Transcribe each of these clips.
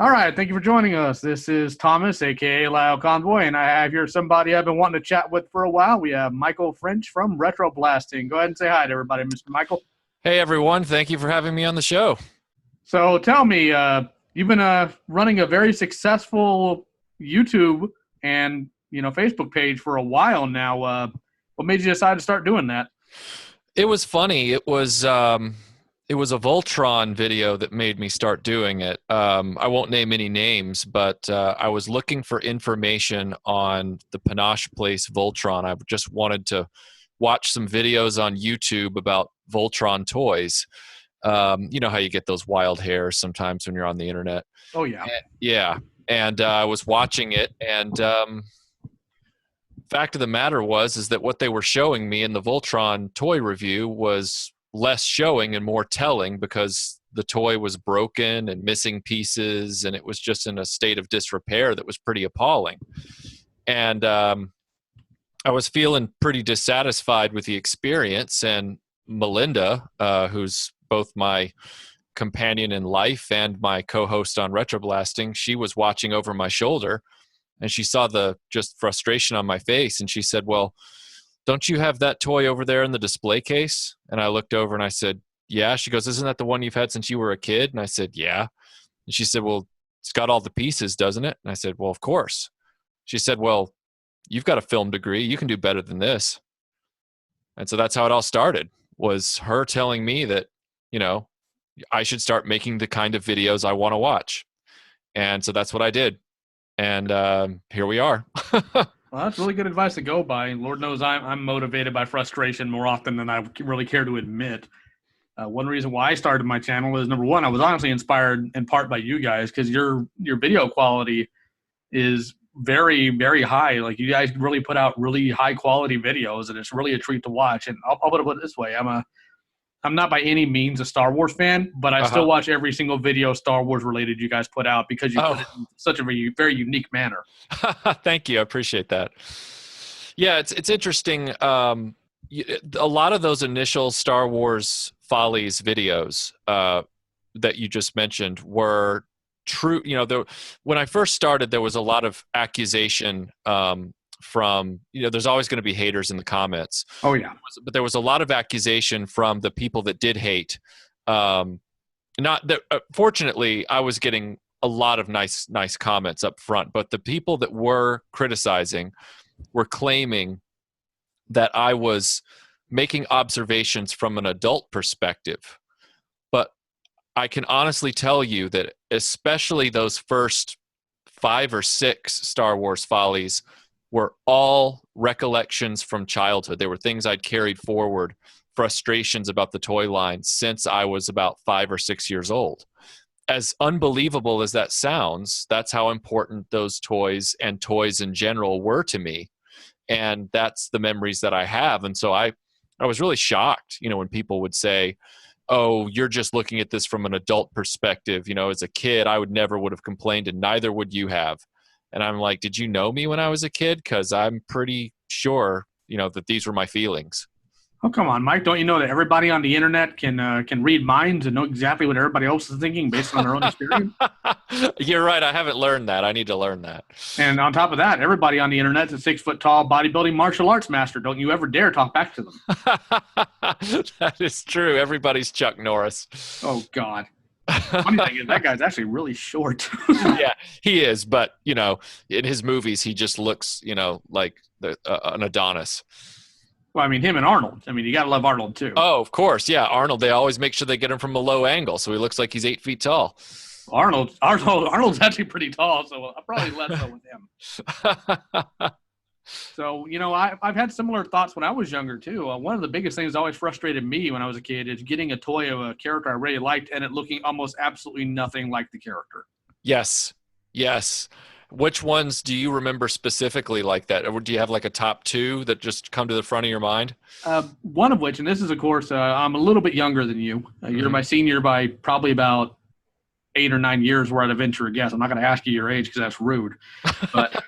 All right, thank you for joining us. This is Thomas, aka Lyle Convoy, and I have here somebody I've been wanting to chat with for a while. We have Michael French from Retroblasting. Go ahead and say hi to everybody, Mr. Michael. Hey everyone, thank you for having me on the show. So tell me, you've been running a very successful YouTube and Facebook page for a while now. What made you decide to start doing that? It was funny. It was a Voltron video that made me start doing it. I won't name any names, but I was looking for information on the Panache Place Voltron. I just wanted to watch some videos on YouTube about Voltron toys. You know how you get those wild hairs sometimes when you're on the internet. Oh yeah, Yeah, and I was watching it, and fact of the matter is that what they were showing me in the Voltron toy review was less showing and more telling, because the toy was broken and missing pieces, and it was just in a state of disrepair that was pretty appalling. And I was feeling pretty dissatisfied with the experience, and Melinda, who's both my companion in life and my co-host on Retroblasting, she was watching over my shoulder, and she saw the just frustration on my face, and she said, "Well, don't you have that toy over there in the display case?" And I looked over and I said, "Yeah." She goes, "Isn't that the one you've had since you were a kid?" And I said, "Yeah." And she said, "Well, it's got all the pieces, doesn't it?" And I said, "Well, of course." She said, "Well, you've got a film degree. You can do better than this." And so that's how it all started, was her telling me that, you know, I should start making the kind of videos I want to watch. And so that's what I did. And here we are. Well, that's really good advice to go by. Lord knows I'm motivated by frustration more often than I really care to admit. One reason why I started my channel is, number one, I was honestly inspired in part by you guys, because your video quality is very, very high. Like, you guys really put out really high quality videos, and it's really a treat to watch. And I'll put it this way: I'm not by any means a Star Wars fan, but I still watch every single video Star Wars related you guys put out, because you put it in such a very unique manner. Thank you. I appreciate that. Yeah, it's interesting. A lot of those initial Star Wars Follies videos that you just mentioned were true. When I first started, there was a lot of accusation from, there's always going to be haters in the comments. Oh yeah. But there was a lot of accusation from the people that did hate. Not that, fortunately, I was getting a lot of nice comments up front, but the people that were criticizing were claiming that I was making observations from an adult perspective. But I can honestly tell you that especially those first 5 or 6 Star Wars Follies were all recollections from childhood. They were things I'd carried forward, frustrations about the toy line since I was about 5 or 6 years old. As unbelievable as that sounds, that's how important those toys and toys in general were to me. And that's the memories that I have. And so I was really shocked, when people would say, "Oh, you're just looking at this from an adult perspective. As a kid, I would have complained, and neither would you have." And I'm like, did you know me when I was a kid? Because I'm pretty sure, that these were my feelings. Oh, come on, Mike. Don't you know that everybody on the internet can read minds and know exactly what everybody else is thinking based on their own experience? You're right. I haven't learned that. I need to learn that. And on top of that, everybody on the internet is a 6-foot-tall bodybuilding martial arts master. Don't you ever dare talk back to them. That is true. Everybody's Chuck Norris. Oh, God. Funny thing is, that guy's actually really short. Yeah, he is. But, in his movies, he just looks, like an Adonis. Well, I mean, him and Arnold. I mean, you got to love Arnold, too. Oh, of course. Yeah, Arnold. They always make sure they get him from a low angle, so he looks like he's 8 feet tall. Arnold's actually pretty tall, so I'll probably less so with him. So, I've had similar thoughts when I was younger, too. One of the biggest things that always frustrated me when I was a kid is getting a toy of a character I really liked and it looking almost absolutely nothing like the character. Yes. Which ones do you remember specifically like that? Or do you have like a top 2 that just come to the front of your mind? One of which, and this is, of course, I'm a little bit younger than you. You're my senior by probably about 8 or 9 years, where I'd venture a guess. I'm not going to ask you your age because that's rude. But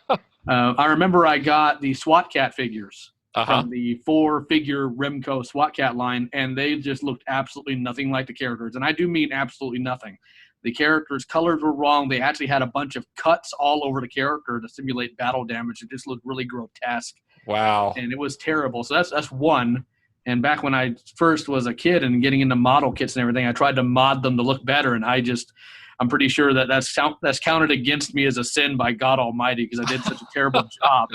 I remember I got the SWAT Cat figures from the 4-figure Remco SWAT Cat line, and they just looked absolutely nothing like the characters. And I do mean absolutely nothing. The character's colors were wrong. They actually had a bunch of cuts all over the character to simulate battle damage. It just looked really grotesque. Wow. And it was terrible. So that's one. And back when I first was a kid and getting into model kits and everything, I tried to mod them to look better. And I'm pretty sure that's counted against me as a sin by God Almighty because I did such a terrible job.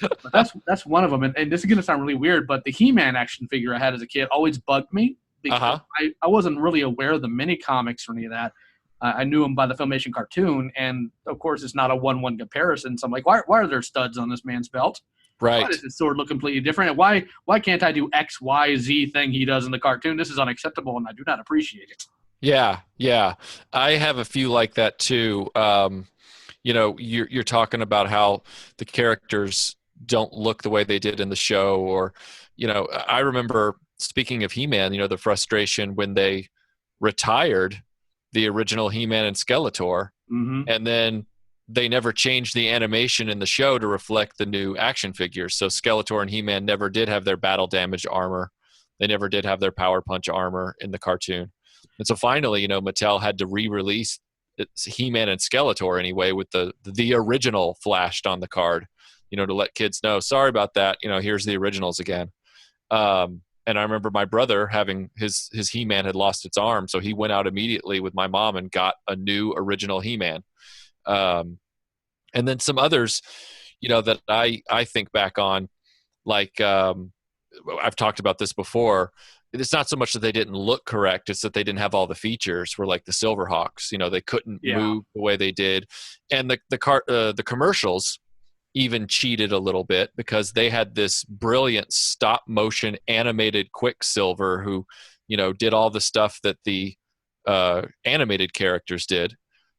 But that's one of them. And this is going to sound really weird, but the He-Man action figure I had as a kid always bugged me because I wasn't really aware of the mini comics or any of that. I knew him by the Filmation cartoon, and of course, it's not a 1-1 comparison. So I'm like, why are there studs on this man's belt? Right. Why does his sword look completely different? And why can't I do X, Y, Z thing he does in the cartoon? This is unacceptable, and I do not appreciate it. Yeah. I have a few like that too. You're talking about how the characters don't look the way they did in the show, or I remember, speaking of He-Man, the frustration when they retired the original He-Man and Skeletor, and then they never changed the animation in the show to reflect the new action figures. So Skeletor and He-Man never did have their battle damage armor. They never did have their power punch armor in the cartoon. And so finally, Mattel had to re-release He-Man and Skeletor anyway with the original flashed on the card, to let kids know, sorry about that. Here's the originals again. And I remember my brother having his He-Man had lost its arm. So he went out immediately with my mom and got a new original He-Man. And then some others, that I think back on, like I've talked about this before. It's not so much that they didn't look correct; it's that they didn't have all the features. Were like the Silverhawks, they couldn't move the way they did, and the commercials even cheated a little bit because they had this brilliant stop motion animated Quicksilver who, did all the stuff that the animated characters did.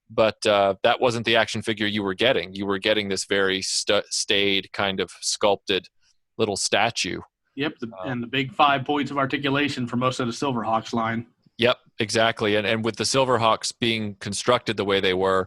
But that wasn't the action figure you were getting. You were getting this very staid kind of sculpted little statue. Yep, and the big 5 points of articulation for most of the Silverhawks line. Yep, exactly. And with the Silverhawks being constructed the way they were,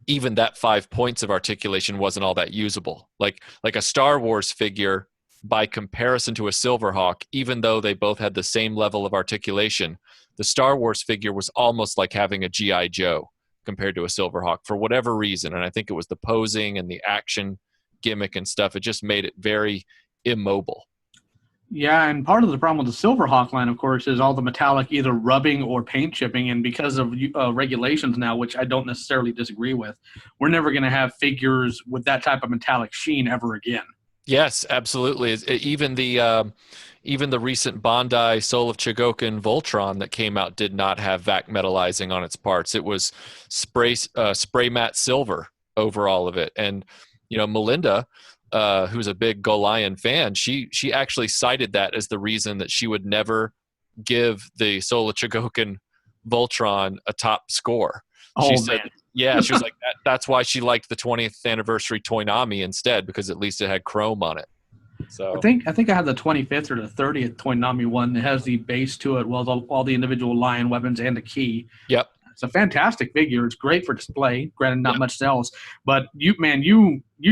even that 5 points of articulation wasn't all that usable. Like a Star Wars figure, by comparison to a Silverhawk, even though they both had the same level of articulation, the Star Wars figure was almost like having a G.I. Joe compared to a Silverhawk for whatever reason. And I think it was the posing and the action gimmick and stuff. It just made it very immobile. Yeah, and part of the problem with the Silverhawk line, of course, is all the metallic either rubbing or paint chipping. And because of regulations now, which I don't necessarily disagree with, we're never going to have figures with that type of metallic sheen ever again. Yes, absolutely. Even the recent Bandai Soul of Chogokin Voltron that came out did not have vac metallizing on its parts. It was spray matte silver over all of it. And Melinda, who's a big Golion fan, she actually cited that as the reason that she would never give the Soul of Chogokin Voltron a top score. She said, yeah, she was like, that's why she liked the 20th anniversary Toynami instead, because at least it had chrome on it. So I think I have the 25th or the 30th Toynami one. It has the base to it, well, all the individual lion weapons and the key. Yep. It's a fantastic figure. It's great for display. Granted, not much sells, but you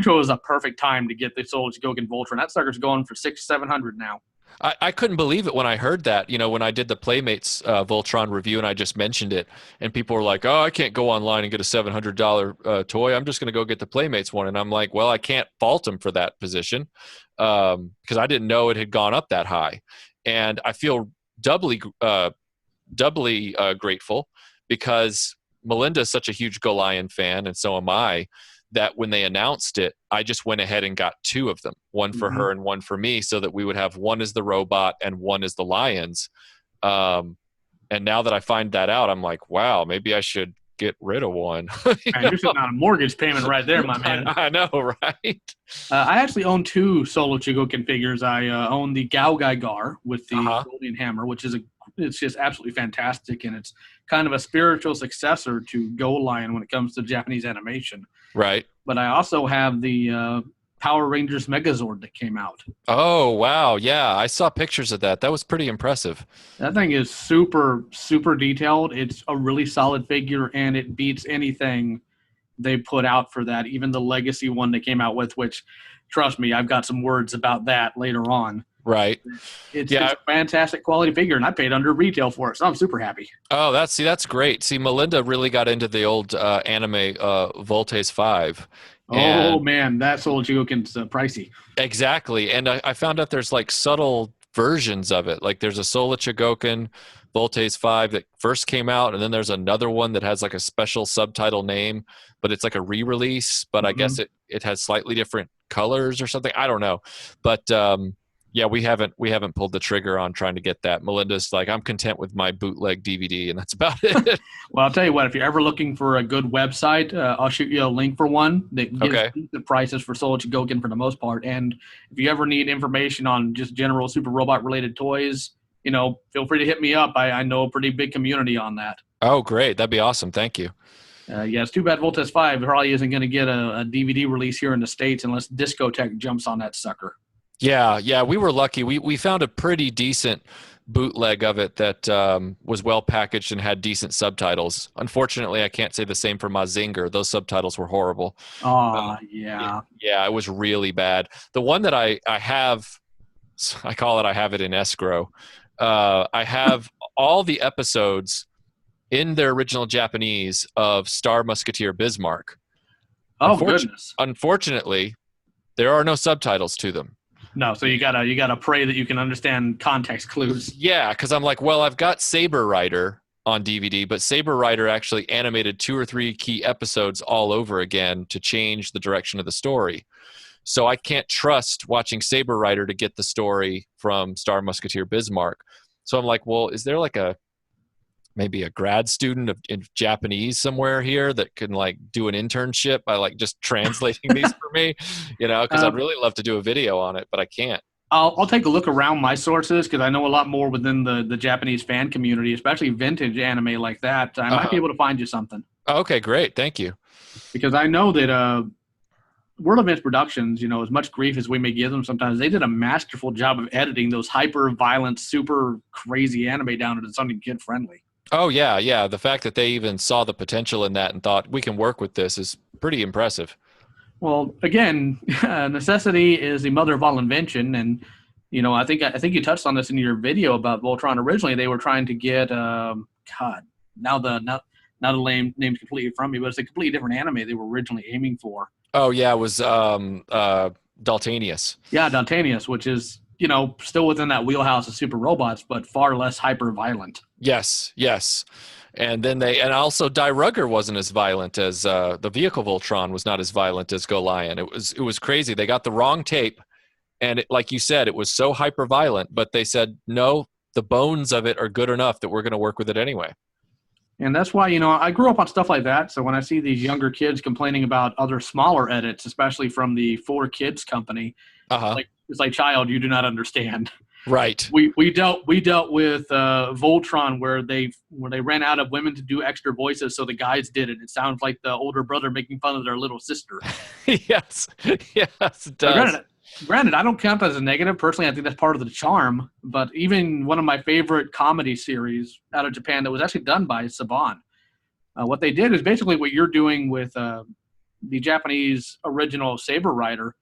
chose a perfect time to get the Soul of Chogokin Voltron. That sucker's going for $600-700 now. I couldn't believe it when I heard that, when I did the Playmates Voltron review and I just mentioned it, and people were like, oh, I can't go online and get a $700 toy. I'm just going to go get the Playmates one. And I'm like, well, I can't fault them for that position because I didn't know it had gone up that high. And I feel doubly grateful because Melinda's such a huge Golion fan, and so am I, that when they announced it, I just went ahead and got 2 of them, one for her and one for me, so that we would have one as the robot and one as the lions. And now that I find that out, I'm like, wow, maybe I should get rid of one. Man, you're sitting on a mortgage payment right there, my man. I know, right? I actually own 2 Solo Chogokin figures. I own the Gao Gar with the Golden Hammer, which is it's just absolutely fantastic, and it's kind of a spiritual successor to Go Lion when it comes to Japanese animation. Right. But I also have the Power Rangers Megazord that came out. Oh, wow. Yeah, I saw pictures of that. That was pretty impressive. That thing is super, super detailed. It's a really solid figure, and it beats anything they put out for that. Even the Legacy one they came out with, which, trust me, I've got some words about that later on. Right. It's Yeah. a fantastic quality figure, and I paid under retail for it, so I'm super happy. Oh, that's great. See, Melinda really got into the old anime Voltes 5. Oh And man, that Soul Chigokin's pricey. exactly. And I found out there's like subtle versions of it. Like there's a Sola Chigoken Voltes 5 that first came out, and then there's another one that has like a special subtitle name, but it's like a re-release, but I Mhm. guess it has slightly different colors or something. I don't know. But yeah, we haven't pulled the trigger on trying to get that. Melinda's like, I'm content with my bootleg DVD, and that's about it. Well, I'll tell you what, if you're ever looking for a good website, I'll shoot you a link for one that gives Okay. the prices for Soul Chigokin for the most part. And if you ever need information on just general Super Robot related toys, feel free to hit me up. I know a pretty big community on that. Oh, great. That'd be awesome. Thank you. Yeah, it's too bad Voltes 5 probably isn't going to get a DVD release here in the States unless Discotech jumps on that sucker. Yeah, we were lucky. We found a pretty decent bootleg of it that was well packaged and had decent subtitles. Unfortunately, I can't say the same for Mazinger. Those subtitles were horrible. Oh, Yeah, yeah. yeah, it was really bad. The one that I have, I call it, I have it in escrow. I have all the episodes in their original Japanese of Star Musketeer Bismarck. Oh, goodness. Unfortunately, there are no subtitles to them. No, so you gotta pray that you can understand context clues. Yeah, because I'm like, well, I've got Saber Rider on DVD, but Saber Rider actually animated 2 or 3 key episodes all over again to change the direction of the story. So I can't trust watching Saber Rider to get the story from Star Musketeer Bismarck. So I'm like, well, is there like maybe a grad student in Japanese somewhere here that can like do an internship by like just translating these for me, because I'd really love to do a video on it, but I can't. I'll take a look around my sources because I know a lot more within the Japanese fan community, especially vintage anime like that. I might be able to find you something Okay, great. Thank you. because I know that World of Events Productions, as much grief as we may give them sometimes, they did a masterful job of editing those hyper violent, super crazy anime down into something kid friendly. Oh, yeah. The fact that they even saw the potential in that and thought we can work with this is pretty impressive. Well, again, necessity is the mother of all invention, and I think you touched on this in your video about Voltron. Originally, they were trying to get God. Now the name's completely from me, but it's a completely different anime they were originally aiming for. Oh, yeah, it was Daltanius. Yeah, Dantanius, which is still within that wheelhouse of super robots, but far less hyper violent. Yes. And also Die Rugger wasn't as violent as the vehicle Voltron was not as violent as Golion. It was crazy. They got the wrong tape, and like you said, it was so hyper violent. But they said no, the bones of it are good enough that we're going to work with it anyway. And that's why I grew up on stuff like that. So when I see these younger kids complaining about other smaller edits, especially from the 4Kids company, it's like, child, you do not understand. Right. We dealt with Voltron where they ran out of women to do extra voices, so the guys did it. It sounds like the older brother making fun of their little sister. Yes, it does. Granted, I don't count that as a negative. Personally, I think that's part of the charm. But even one of my favorite comedy series out of Japan that was actually done by Saban, what they did is basically what you're doing with the Japanese original Saber Rider.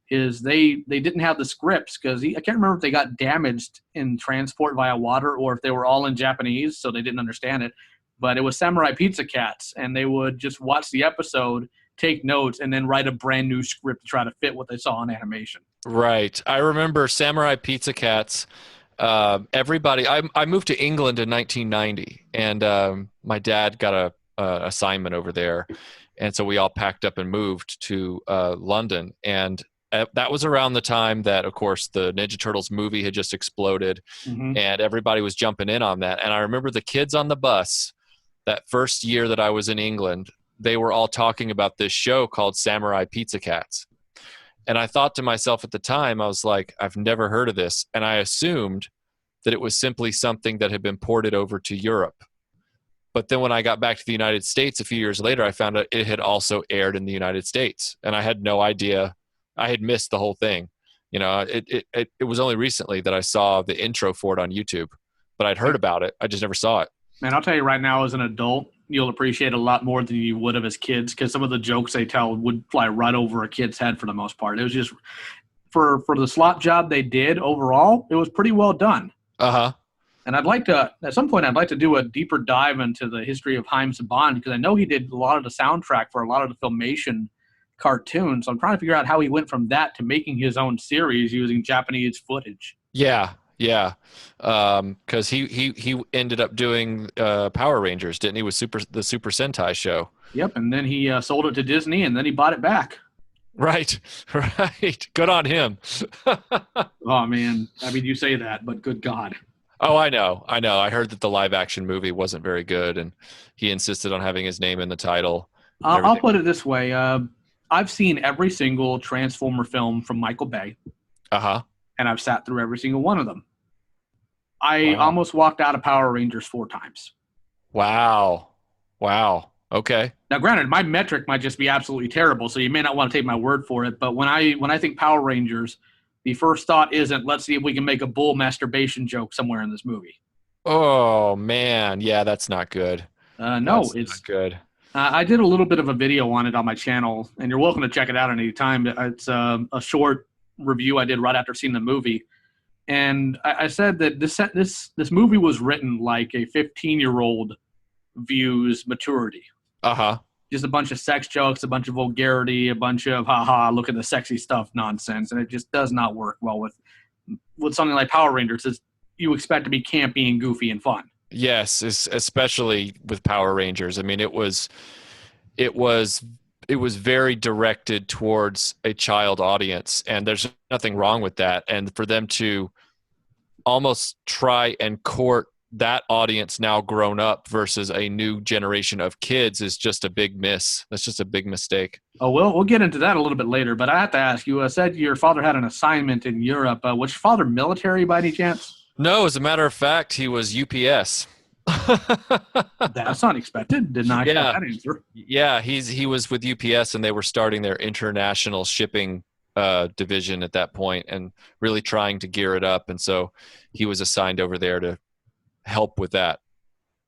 Is they didn't have the scripts because I can't remember if they got damaged in transport via water or if they were all in Japanese, so they didn't understand it. But it was Samurai Pizza Cats, and they would just watch the episode, take notes, and then write a brand new script to try to fit what they saw in animation. Right. I remember Samurai Pizza Cats. Everybody, I moved to England in 1990, and my dad got a assignment over there, and so we all packed up and moved to London. And that was around the time that, of course, the Ninja Turtles movie had just exploded, and everybody was jumping in on that. And I remember the kids on the bus that first year that I was in England, they were all talking about this show called Samurai Pizza Cats. And I thought to myself at the time, I was like, I've never heard of this. And I assumed that it was simply something that had been ported over to Europe. But then when I got back to the United States a few years later, I found out it had also aired in the United States. And I had no idea. I had missed the whole thing. It was only recently that I saw the intro for it on YouTube, but I'd heard about it. I just never saw it. Man, I'll tell you right now, as an adult, you'll appreciate it a lot more than you would have as kids because some of the jokes they tell would fly right over a kid's head for the most part. It was just, for the slot job they did overall, it was pretty well done. Uh-huh. And I'd like to, at some point, I'd like to do a deeper dive into the history of Haim Saban, because I know he did a lot of the soundtrack for a lot of the Filmation cartoons. So I'm trying to figure out how he went from that to making his own series using Japanese footage. Yeah. Because he ended up doing Power Rangers, didn't he? With the Super Sentai show. Yep, and then he sold it to Disney, and then he bought it back. Right. Good on him. Oh, man. I mean, you say that, but good God. Oh, I know. I heard that the live action movie wasn't very good, and he insisted on having his name in the title. I'll put it this way. I've seen every single Transformer film from Michael Bay. Uh-huh. And I've sat through every single one of them. I almost walked out of Power Rangers 4 times. Wow. Okay. Now, granted, my metric might just be absolutely terrible, so you may not want to take my word for it. But when I think Power Rangers, the first thought isn't, let's see if we can make a bull masturbation joke somewhere in this movie. Oh, man. Yeah, that's not good. No, it's not good. I did a little bit of a video on it on my channel, and you're welcome to check it out at any time. It's a short review I did right after seeing the movie. And I said that this movie was written like a 15-year-old views maturity. Uh-huh. Just a bunch of sex jokes, a bunch of vulgarity, a bunch of haha, look at the sexy stuff nonsense. And it just does not work well with something like Power Rangers. Is you expect to be campy and goofy and fun. Yes, especially with Power Rangers. I mean, it was very directed towards a child audience, and there's nothing wrong with that. And for them to almost try and court that audience now grown up versus a new generation of kids is just a big miss. That's just a big mistake. Oh, well, we'll get into that a little bit later, but I have to ask you, said your father had an assignment in Europe. Was your father military by any chance? No, as a matter of fact, he was UPS. That's unexpected. Did not expect that answer. Yeah, he was with UPS, and they were starting their international shipping division at that point and really trying to gear it up. And so he was assigned over there to help with that.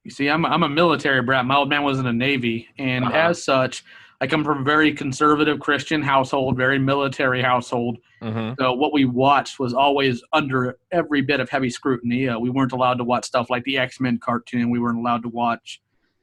You see, I'm a military brat. My old man was in the Navy, and as such, I come from a very conservative Christian household, very military household. Mm-hmm. So what we watched was always under every bit of heavy scrutiny. We weren't allowed to watch stuff like the X-Men cartoon. We weren't allowed to watch,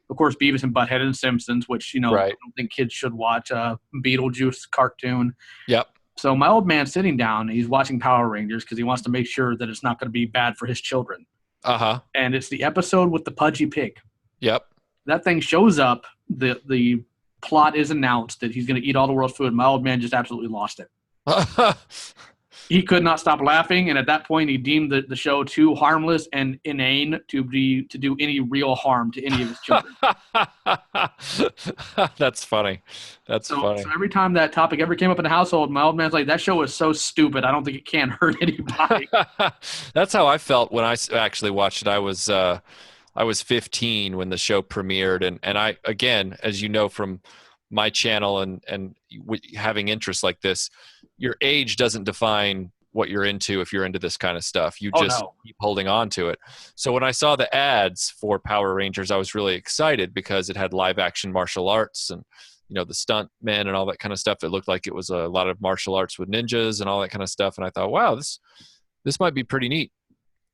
of course, Beavis and Butthead and Simpsons, which, Right. I don't think kids should watch. Beetlejuice cartoon. Yep. So my old man's sitting down. He's watching Power Rangers because he wants to make sure that it's not going to be bad for his children. Uh-huh. And it's the episode with the pudgy pig. Yep. That thing shows up. The plot is announced that he's going to eat all the world's food. My old man just absolutely lost it. He could not stop laughing, and at that point, he deemed the show too harmless and inane to do any real harm to any of his children. That's funny. So every time that topic ever came up in the household, my old man's like, "That show is so stupid. I don't think it can hurt anybody." That's how I felt when I actually watched it. I was 15 when the show premiered, and I, again, as you know from my channel and having interests like this, your age doesn't define what you're into. If you're into this kind of stuff, you just keep holding on to it. So when I saw the ads for Power Rangers, I was really excited because it had live action martial arts and, the stunt men and all that kind of stuff. It looked like it was a lot of martial arts with ninjas and all that kind of stuff. And I thought, wow, this might be pretty neat.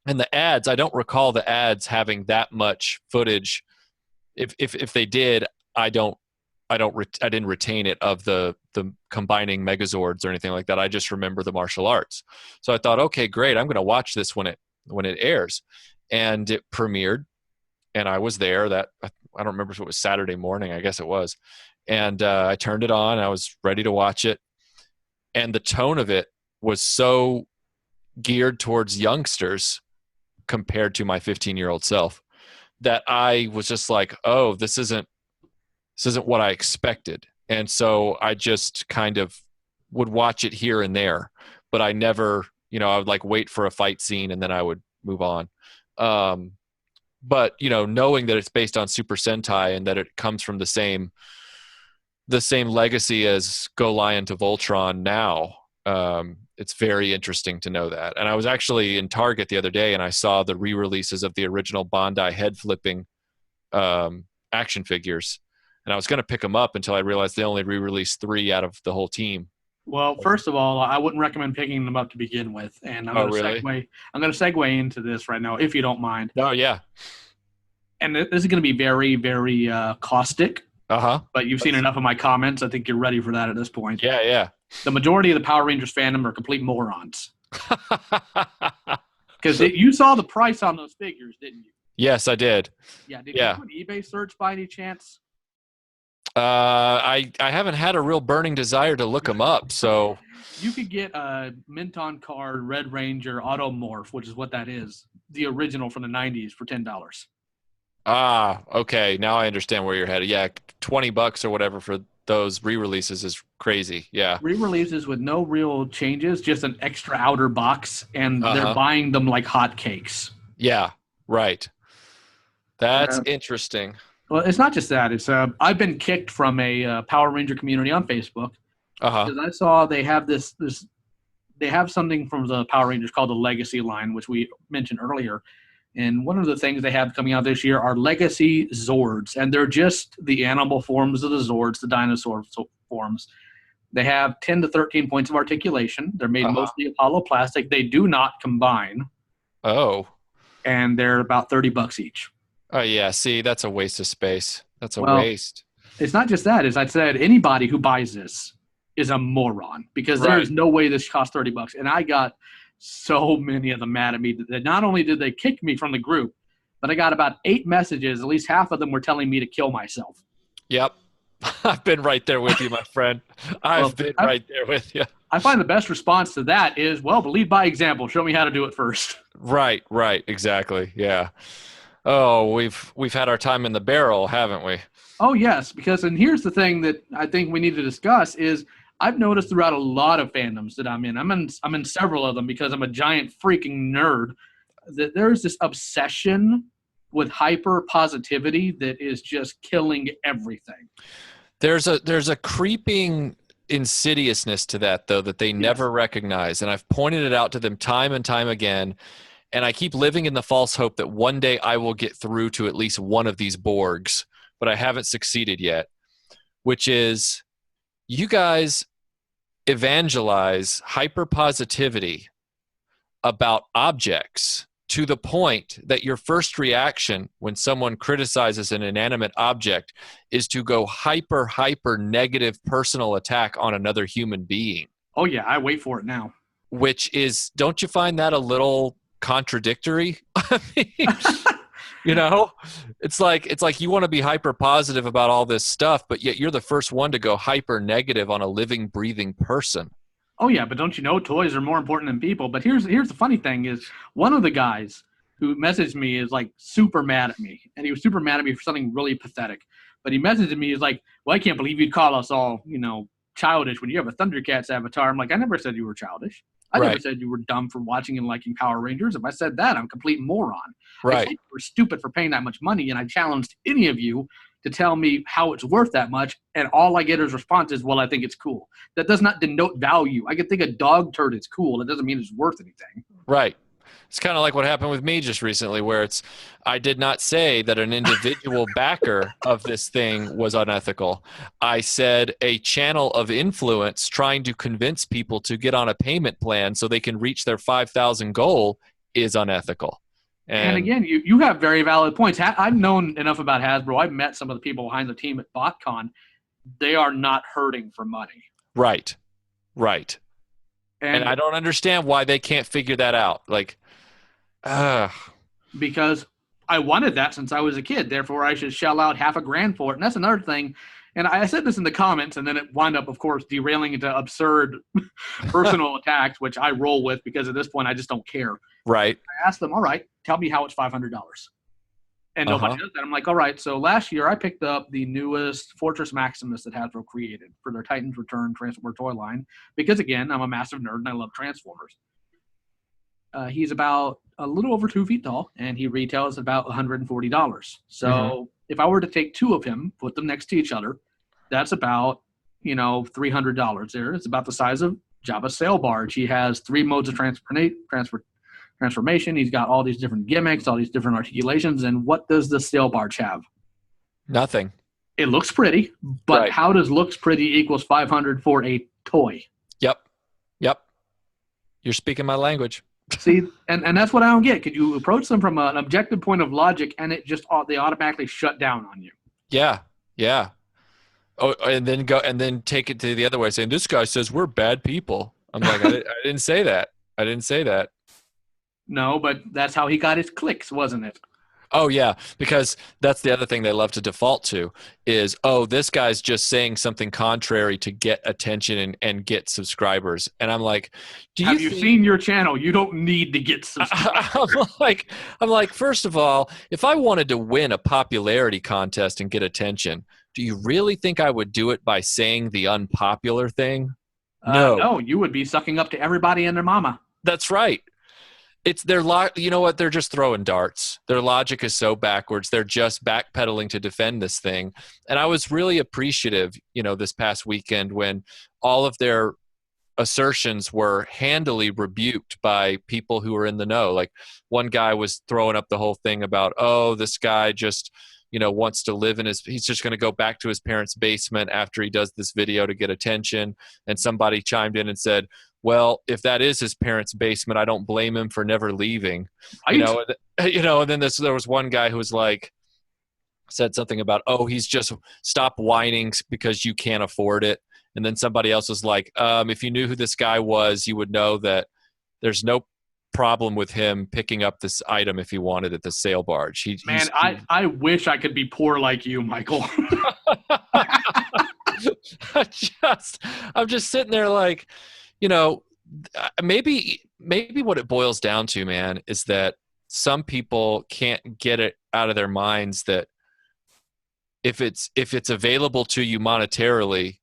And the ads, I don't recall the ads having that much footage. If they did, I didn't retain it of the combining Megazords or anything like that. I just remember the martial arts. So I thought, okay, great. I'm going to watch this when it airs. And it premiered, and I was there. That I don't remember if it was Saturday morning. I guess it was. And I turned it on. I was ready to watch it. And the tone of it was so geared towards youngsters compared to my 15-year-old self that I was just like, oh, this isn't what I expected. And so I just kind of would watch it here and there, but I never, I would like wait for a fight scene and then I would move on. But knowing that it's based on Super Sentai and that it comes from the same legacy as Go Lion to Voltron now, it's very interesting to know that. And I was actually in Target the other day and I saw the re-releases of the original Bandai head flipping action figures. And I was going to pick them up until I realized they only re-released 3 out of the whole team. Well, first of all, I wouldn't recommend picking them up to begin with, and Oh, really? I'm going to segue into this right now, if you don't mind. Oh, yeah. And this is going to be very, very caustic, Uh-huh. but you've seen enough of my comments. I think you're ready for that at this point. Yeah, yeah. The majority of the Power Rangers fandom are complete morons. Because you saw the price on those figures, didn't you? Yes, I did. Yeah. Did Yeah. you do an eBay search by any chance? I haven't had a real burning desire to look them up, so You could get a Minton card Red Ranger Automorph, which is what that is, the original from the 90s, for $10. okay. Now I understand where you're headed. Yeah, $20 or whatever for those re-releases is crazy. Yeah. Re-releases with no real changes, just an extra outer box, and they're buying them like hotcakes. Yeah, right. That's interesting. Well, it's not just that. It's I've been kicked from a Power Ranger community on Facebook because I saw they have this. They have something from the Power Rangers called the Legacy line, which we mentioned earlier. And one of the things they have coming out this year are Legacy Zords, and they're just the animal forms of the Zords, the dinosaur forms. They have 10 to 13 points of articulation. They're made mostly of hollow plastic. They do not combine. Oh. And they're about $30 each. Oh, yeah. See, that's a waste of space. That's a waste. It's not just that. As I said, anybody who buys this is a moron because there is no way this costs $30. And I got so many of them mad at me that not only did they kick me from the group, but I got about 8 messages. At least half of them were telling me to kill myself. Yep. I've been right there with you, my friend. I've been right there with you. I find the best response to that is, well, lead by example. Show me how to do it first. Right, exactly. Yeah. Oh, we've had our time in the barrel, haven't we? Oh, yes, because and here's the thing that I think we need to discuss is I've noticed throughout a lot of fandoms that I'm in several of them because I'm a giant freaking nerd, that there's this obsession with hyper positivity that is just killing everything. There's a creeping insidiousness to that, though, that they never recognize. And I've pointed it out to them time and time again. And I keep living in the false hope that one day I will get through to at least one of these Borgs, but I haven't succeeded yet, which is you guys evangelize hyperpositivity about objects to the point that your first reaction when someone criticizes an inanimate object is to go hyper negative personal attack on another human being. Oh, yeah, I wait for it now. Which is, don't you find that a little contradictory? I mean, you know, it's like you want to be hyper positive about all this stuff, but yet you're the first one to go hyper negative on a living, breathing person. Oh yeah, but don't you know toys are more important than people? But here's the funny thing is one of the guys who messaged me is like super mad at me, and he was super mad at me for something really pathetic. But he messaged me, he's like, "Well, I can't believe you'd call us all, childish when you have a Thundercats avatar." I'm like, I never said you were childish. I never said you were dumb for watching and liking Power Rangers. If I said that, I'm a complete moron. Right. I think you were stupid for paying that much money, and I challenged any of you to tell me how it's worth that much, and all I get as response is, well, I think it's cool. That does not denote value. I could think a dog turd is cool. It doesn't mean it's worth anything. Right. It's kind of like what happened with me just recently, where I did not say that an individual backer of this thing was unethical. I said a channel of influence trying to convince people to get on a payment plan so they can reach their 5,000 goal is unethical. And again, you have very valid points. I've known enough about Hasbro. I've met some of the people behind the team at BotCon. They are not hurting for money. Right. And I don't understand why they can't figure that out. Because I wanted that since I was a kid. Therefore, I should shell out $500,000 for it. And that's another thing. And I said this in the comments, and then it wound up, of course, derailing into absurd personal attacks, which I roll with because at this point I just don't care. Right. I asked them, all right, tell me how it's $500. And nobody does that. I'm like, all right, so last year I picked up the newest Fortress Maximus that Hasbro created for their Titans Return Transformer toy line because, again, I'm a massive nerd and I love Transformers. He's about a little over 2 feet tall, and he retails about $140. So if I were to take 2 of him, put them next to each other, that's about, $300 there. It's about the size of Jabba's sail barge. He has 3 modes of transformation. He's got all these different gimmicks, all these different articulations. And what does the sail barge have? Nothing. It looks pretty, but how does looks pretty equals $500 for a toy? You're speaking my language. See, and that's what I don't get. Could you approach them from an objective point of logic, and it just they automatically shut down on you? Yeah, yeah. Oh, and then take it to the other way, saying this guy says we're bad people. I'm like, I didn't say that. I didn't say that. No, but that's how he got his clicks, wasn't it? Oh yeah, because that's the other thing they love to default to is, oh, this guy's just saying something contrary to get attention and get subscribers. And I'm like, Have you seen your channel? You don't need to get subscribers. I'm like, first of all, if I wanted to win a popularity contest and get attention, do you really think I would do it by saying the unpopular thing? No. No, you would be sucking up to everybody and their mama. That's right. It's their you know what? They're just throwing darts. Their logic is so backwards. They're just backpedaling to defend this thing. And I was really appreciative, this past weekend when all of their assertions were handily rebuked by people who were in the know. Like one guy was throwing up the whole thing about, oh, this guy just, wants to live he's just going to go back to his parents' basement after he does this video to get attention. And somebody chimed in and said, well, if that is his parents' basement, I don't blame him for never leaving. And then there was one guy who was like, said something about, oh, he's just stop whining because you can't afford it. And then somebody else was like, if you knew who this guy was, you would know that there's no problem with him picking up this item if he wanted at the sail barge. I wish I could be poor like you, Michael. I'm just sitting there like, maybe what it boils down to, man, is that some people can't get it out of their minds that if it's available to you monetarily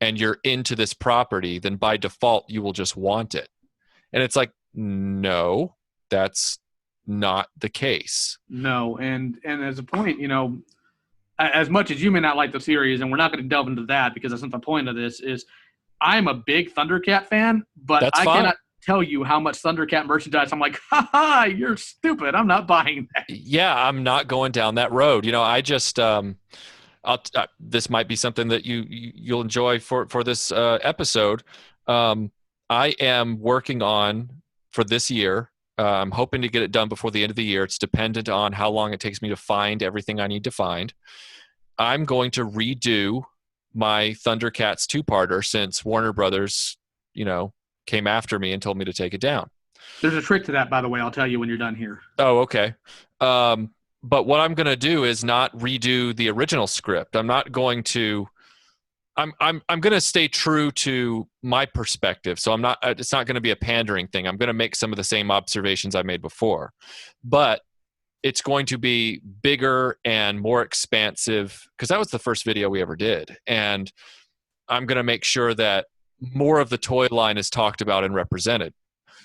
and you're into this property, then by default you will just want it. And it's like, no, that's not the case. No, and as a point, as much as you may not like the series, and we're not going to delve into that because that's not the point of this, is I'm a big Thundercat fan, but I cannot tell you how much Thundercat merchandise. I'm like, ha, you're stupid. I'm not buying that. Yeah, I'm not going down that road. I just this might be something that you'll enjoy for this episode. I am working on for this year. I'm hoping to get it done before the end of the year. It's dependent on how long it takes me to find everything I need to find. I'm going to redo my Thundercats two-parter since Warner Brothers, came after me and told me to take it down. There's a trick to that, by the way. I'll tell you when you're done here. Oh, okay. But what I'm going to do is not redo the original script. I'm not going to. I'm going to stay true to my perspective. So I'm not. It's not going to be a pandering thing. I'm going to make some of the same observations I made before, but it's going to be bigger and more expansive because that was the first video we ever did. And I'm going to make sure that more of the toy line is talked about and represented.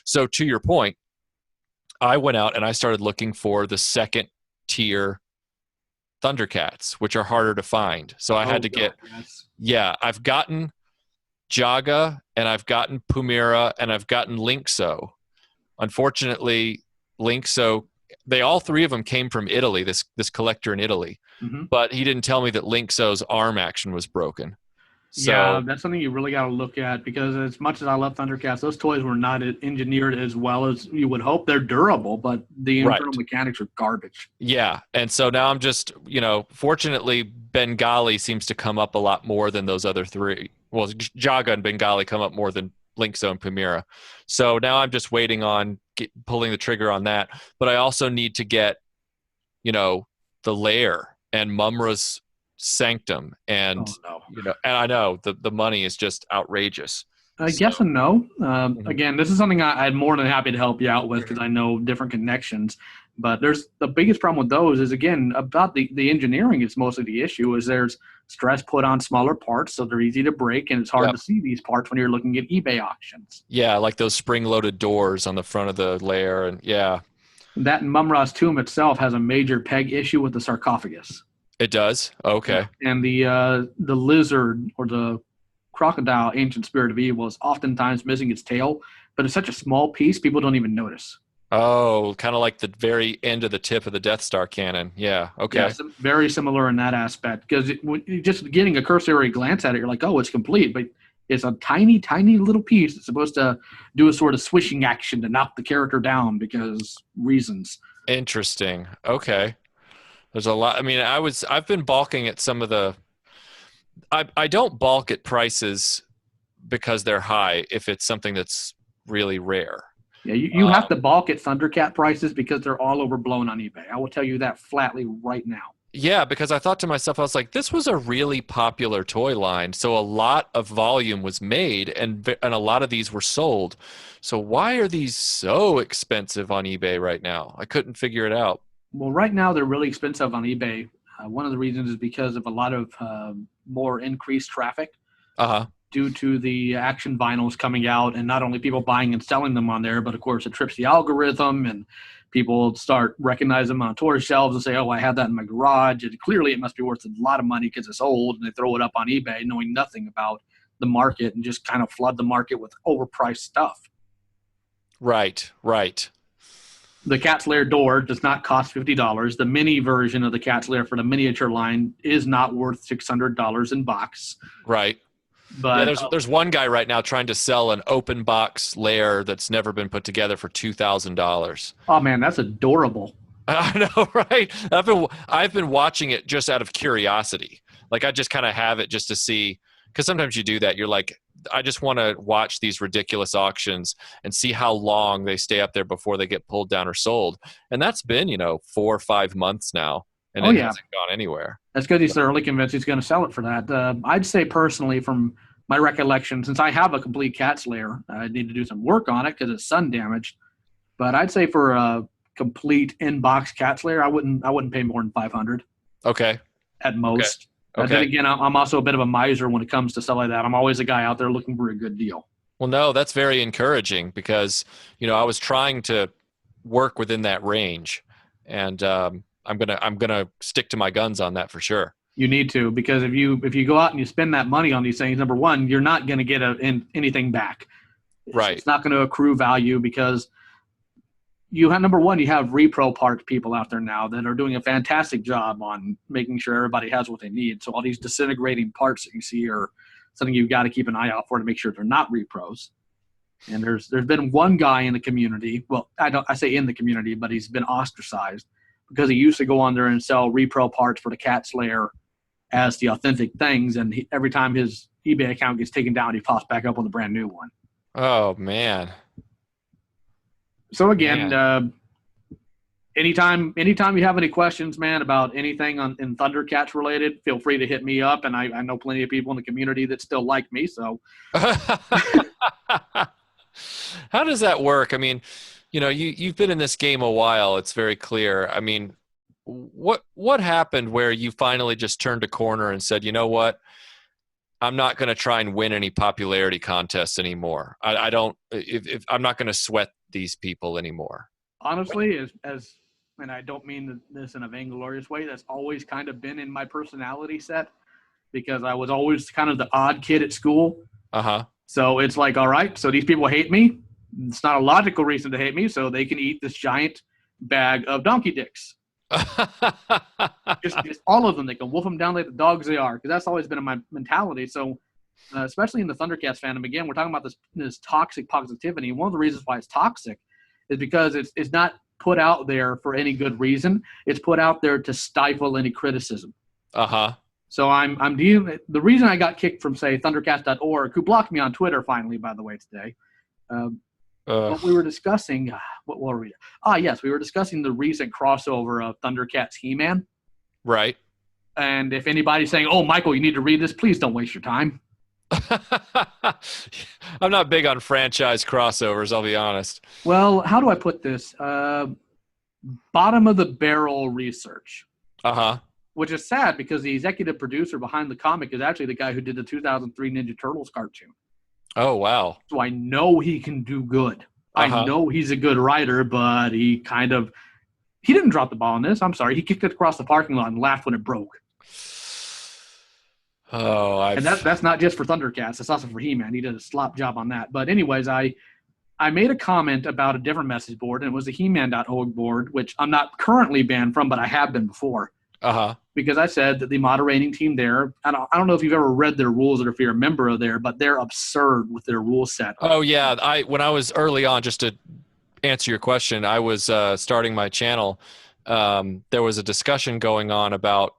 So to your point, I went out and I started looking for the second tier Thundercats, which are harder to find. So I had to get, I've gotten Jaga and I've gotten Pumira and I've gotten Linkso. Unfortunately, Linkso, all three of them came from Italy, this collector in Italy. Mm-hmm. But he didn't tell me that Linkso's arm action was broken. So, yeah, that's something you really got to look at because as much as I love Thundercats, those toys were not engineered as well as you would hope. They're durable, but the internal mechanics are garbage. Yeah, and so now I'm just, fortunately, Bengali seems to come up a lot more than those other three. Well, Jaga and Bengali come up more than Linkso and Pumira. So now I'm just waiting on pulling the trigger on that. But I also need to get, the Lair and Mumra's Sanctum, and and I know the money is just outrageous. Yes and no. Again, this is something I'm more than happy to help you out with because I know different connections. But there's the biggest problem with those is again about the engineering is mostly the issue is there's stress put on smaller parts so they're easy to break and it's hard to see these parts when you're looking at eBay auctions. Yeah, like those spring-loaded doors on the front of the Lair, and that and Mumra's tomb itself has a major peg issue with the sarcophagus. It does? Okay. And the lizard or the crocodile, ancient spirit of evil, is oftentimes missing its tail, but it's such a small piece, people don't even notice. Oh, kind of like the very end of the tip of the Death Star cannon. Yeah, okay. Yeah, very similar in that aspect because just getting a cursory glance at it, you're like, oh, it's complete, but It's a tiny, tiny little piece. It's supposed to do a sort of swishing action to knock the character down because reasons. Interesting. Okay. There's a lot. I mean, I've been balking at some of the. I don't balk at prices because they're high if it's something that's really rare. Yeah, you have to balk at Thundercat prices because they're all overblown on eBay. I will tell you that flatly right now. Yeah, because I thought to myself, I was like, this was a really popular toy line, so a lot of volume was made, and a lot of these were sold. So why are these so expensive on eBay right now? I couldn't figure it out. Well, right now they're really expensive on eBay. One of the reasons is because of a lot of more increased traffic Uh-huh. due to the action vinyls coming out, and not only people buying and selling them on there, but of course it trips the algorithm, and people start recognizing them on tour shelves and say, oh, I have that in my garage, and clearly it must be worth a lot of money because it's old, and they throw it up on eBay knowing nothing about the market and just kind of flood the market with overpriced stuff. Right, right. The Cat's Lair door does not cost $50. The mini version of the Cat's Lair for the miniature line is not worth $600 in box. Right. But Yeah, there's one guy right now trying to sell an open box lair that's never been put together for $2,000. oh man, that's adorable. I know, right? I've been watching it just out of curiosity. Like I just kind of have it just to see, because sometimes you do that. You're like, I just want to watch these ridiculous auctions and see how long they stay up there before they get pulled down or sold. And that's been 4 or 5 months now, and it hasn't gone anywhere. That's good. He's thoroughly convinced he's going to sell it for that. I'd say personally, from my recollection, since I have a complete Cat's Lair, I need to do some work on it because it's sun damaged. But I'd say for a complete in-box Cat's Lair, I wouldn't pay more than $500. Okay. At most. Okay. Then again, I'm also a bit of a miser when it comes to stuff like that. I'm always a guy out there looking for a good deal. Well, no, that's very encouraging because I was trying to work within that range, and I'm gonna stick to my guns on that for sure. You need to, because if you go out and you spend that money on these things, number one, you're not going to get anything back. Right. It's not going to accrue value because you have repro parts people out there now that are doing a fantastic job on making sure everybody has what they need. So all these disintegrating parts that you see are something you've got to keep an eye out for to make sure they're not repros. And there's been one guy in the community. Well, I say in the community, but he's been ostracized because he used to go on there and sell repro parts for the Cat's Lair as the authentic things, and every time his eBay account gets taken down, he pops back up with a brand new one. Oh man! So again, anytime you have any questions, man, about anything in Thundercats related, feel free to hit me up, and I know plenty of people in the community that still like me. So, how does that work? I mean, you've been in this game a while. It's very clear. I mean, what happened where you finally just turned a corner and said, you know what, I'm not going to try and win any popularity contests anymore. I don't. If I'm not going to sweat these people anymore. Honestly, and I don't mean this in a vainglorious way, that's always kind of been in my personality set because I was always kind of the odd kid at school. Uh-huh. So it's like, all right, so these people hate me. It's not a logical reason to hate me, so they can eat this giant bag of donkey dicks. just all of them. They can wolf them down like the dogs they are, because that's always been in my mentality. So especially in the Thundercats fandom, again, we're talking about this toxic positivity. One of the reasons why it's toxic is because it's not put out there for any good reason. It's put out there to stifle any criticism. Uh-huh. So I'm dealing. The reason I got kicked from, say, Thundercats.org, who blocked me on Twitter finally, by the way, today. What we were discussing, what were we? Yes, we were discussing the recent crossover of Thundercats He-Man. Right. And if anybody's saying, "Oh, Michael, you need to read this," please don't waste your time. I'm not big on franchise crossovers, I'll be honest. Well, how do I put this? Bottom of the barrel research. Uh-huh. Which is sad because the executive producer behind the comic is actually the guy who did the 2003 Ninja Turtles cartoon. Oh, wow. So I know he can do good. Uh-huh. I know he's a good writer, but he didn't drop the ball on this. I'm sorry. He kicked it across the parking lot and laughed when it broke. Oh, and that's not just for Thundercats. It's also for He-Man. He did a slop job on that. But anyways, I made a comment about a different message board, and it was the He-Man.org board, which I'm not currently banned from, but I have been before. Uh-huh. because I said that the moderating team there, I don't know if you've ever read their rules or if you're a member of there, but they're absurd with their rule set. Oh yeah, when I was early on, just to answer your question, I was starting my channel. There was a discussion going on about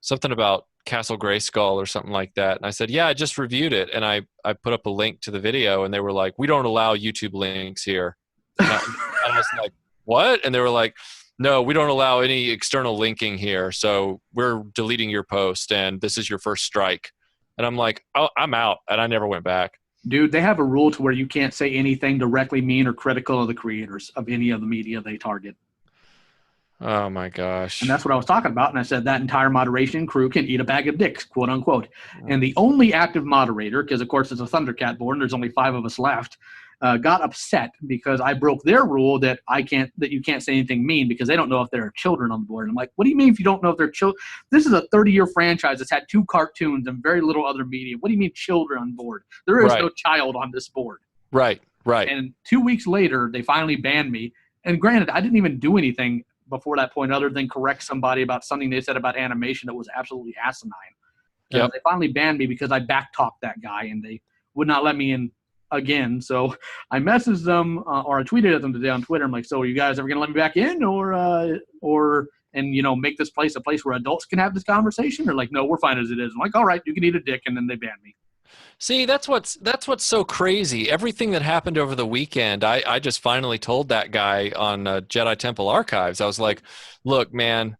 something about Castle Grayskull or something like that, and I said, "Yeah, I just reviewed it," and I put up a link to the video, and they were like, "We don't allow YouTube links here," and I was like, "What?" And they were like, "No, we don't allow any external linking here, so we're deleting your post, and this is your first strike." And I'm like, "Oh, I'm out," and I never went back. Dude, they have a rule to where you can't say anything directly mean or critical of the creators of any of the media they target. Oh my And gosh. that's what I was talking about. And I said that entire moderation crew can eat a bag of dicks, quote unquote. And the only active moderator, because of course it's a Thundercat board and there's only 5 of us left, got upset because I broke their rule that you can't say anything mean because they don't know if there are children on the board. And I'm like, what do you mean if you don't know if they're children? This is a 30-year franchise that's had 2 cartoons and very little other media. What do you mean children on board? There is no child on this board. Right. And 2 weeks later, they finally banned me. And granted, I didn't even do anything before that point other than correct somebody about something they said about animation that was absolutely asinine. Yep. They finally banned me because I backtalked that guy, and they would not let me in again. So I messaged them, or I tweeted at them today on Twitter. I'm like, so are you guys ever going to let me back in and make this place a place where adults can have this conversation? They're like, no, we're fine as it is. I'm like, all right, you can eat a dick. And then they banned me. See, that's what's so crazy. Everything that happened over the weekend, I just finally told that guy on Jedi Temple Archives. I was like, look, man,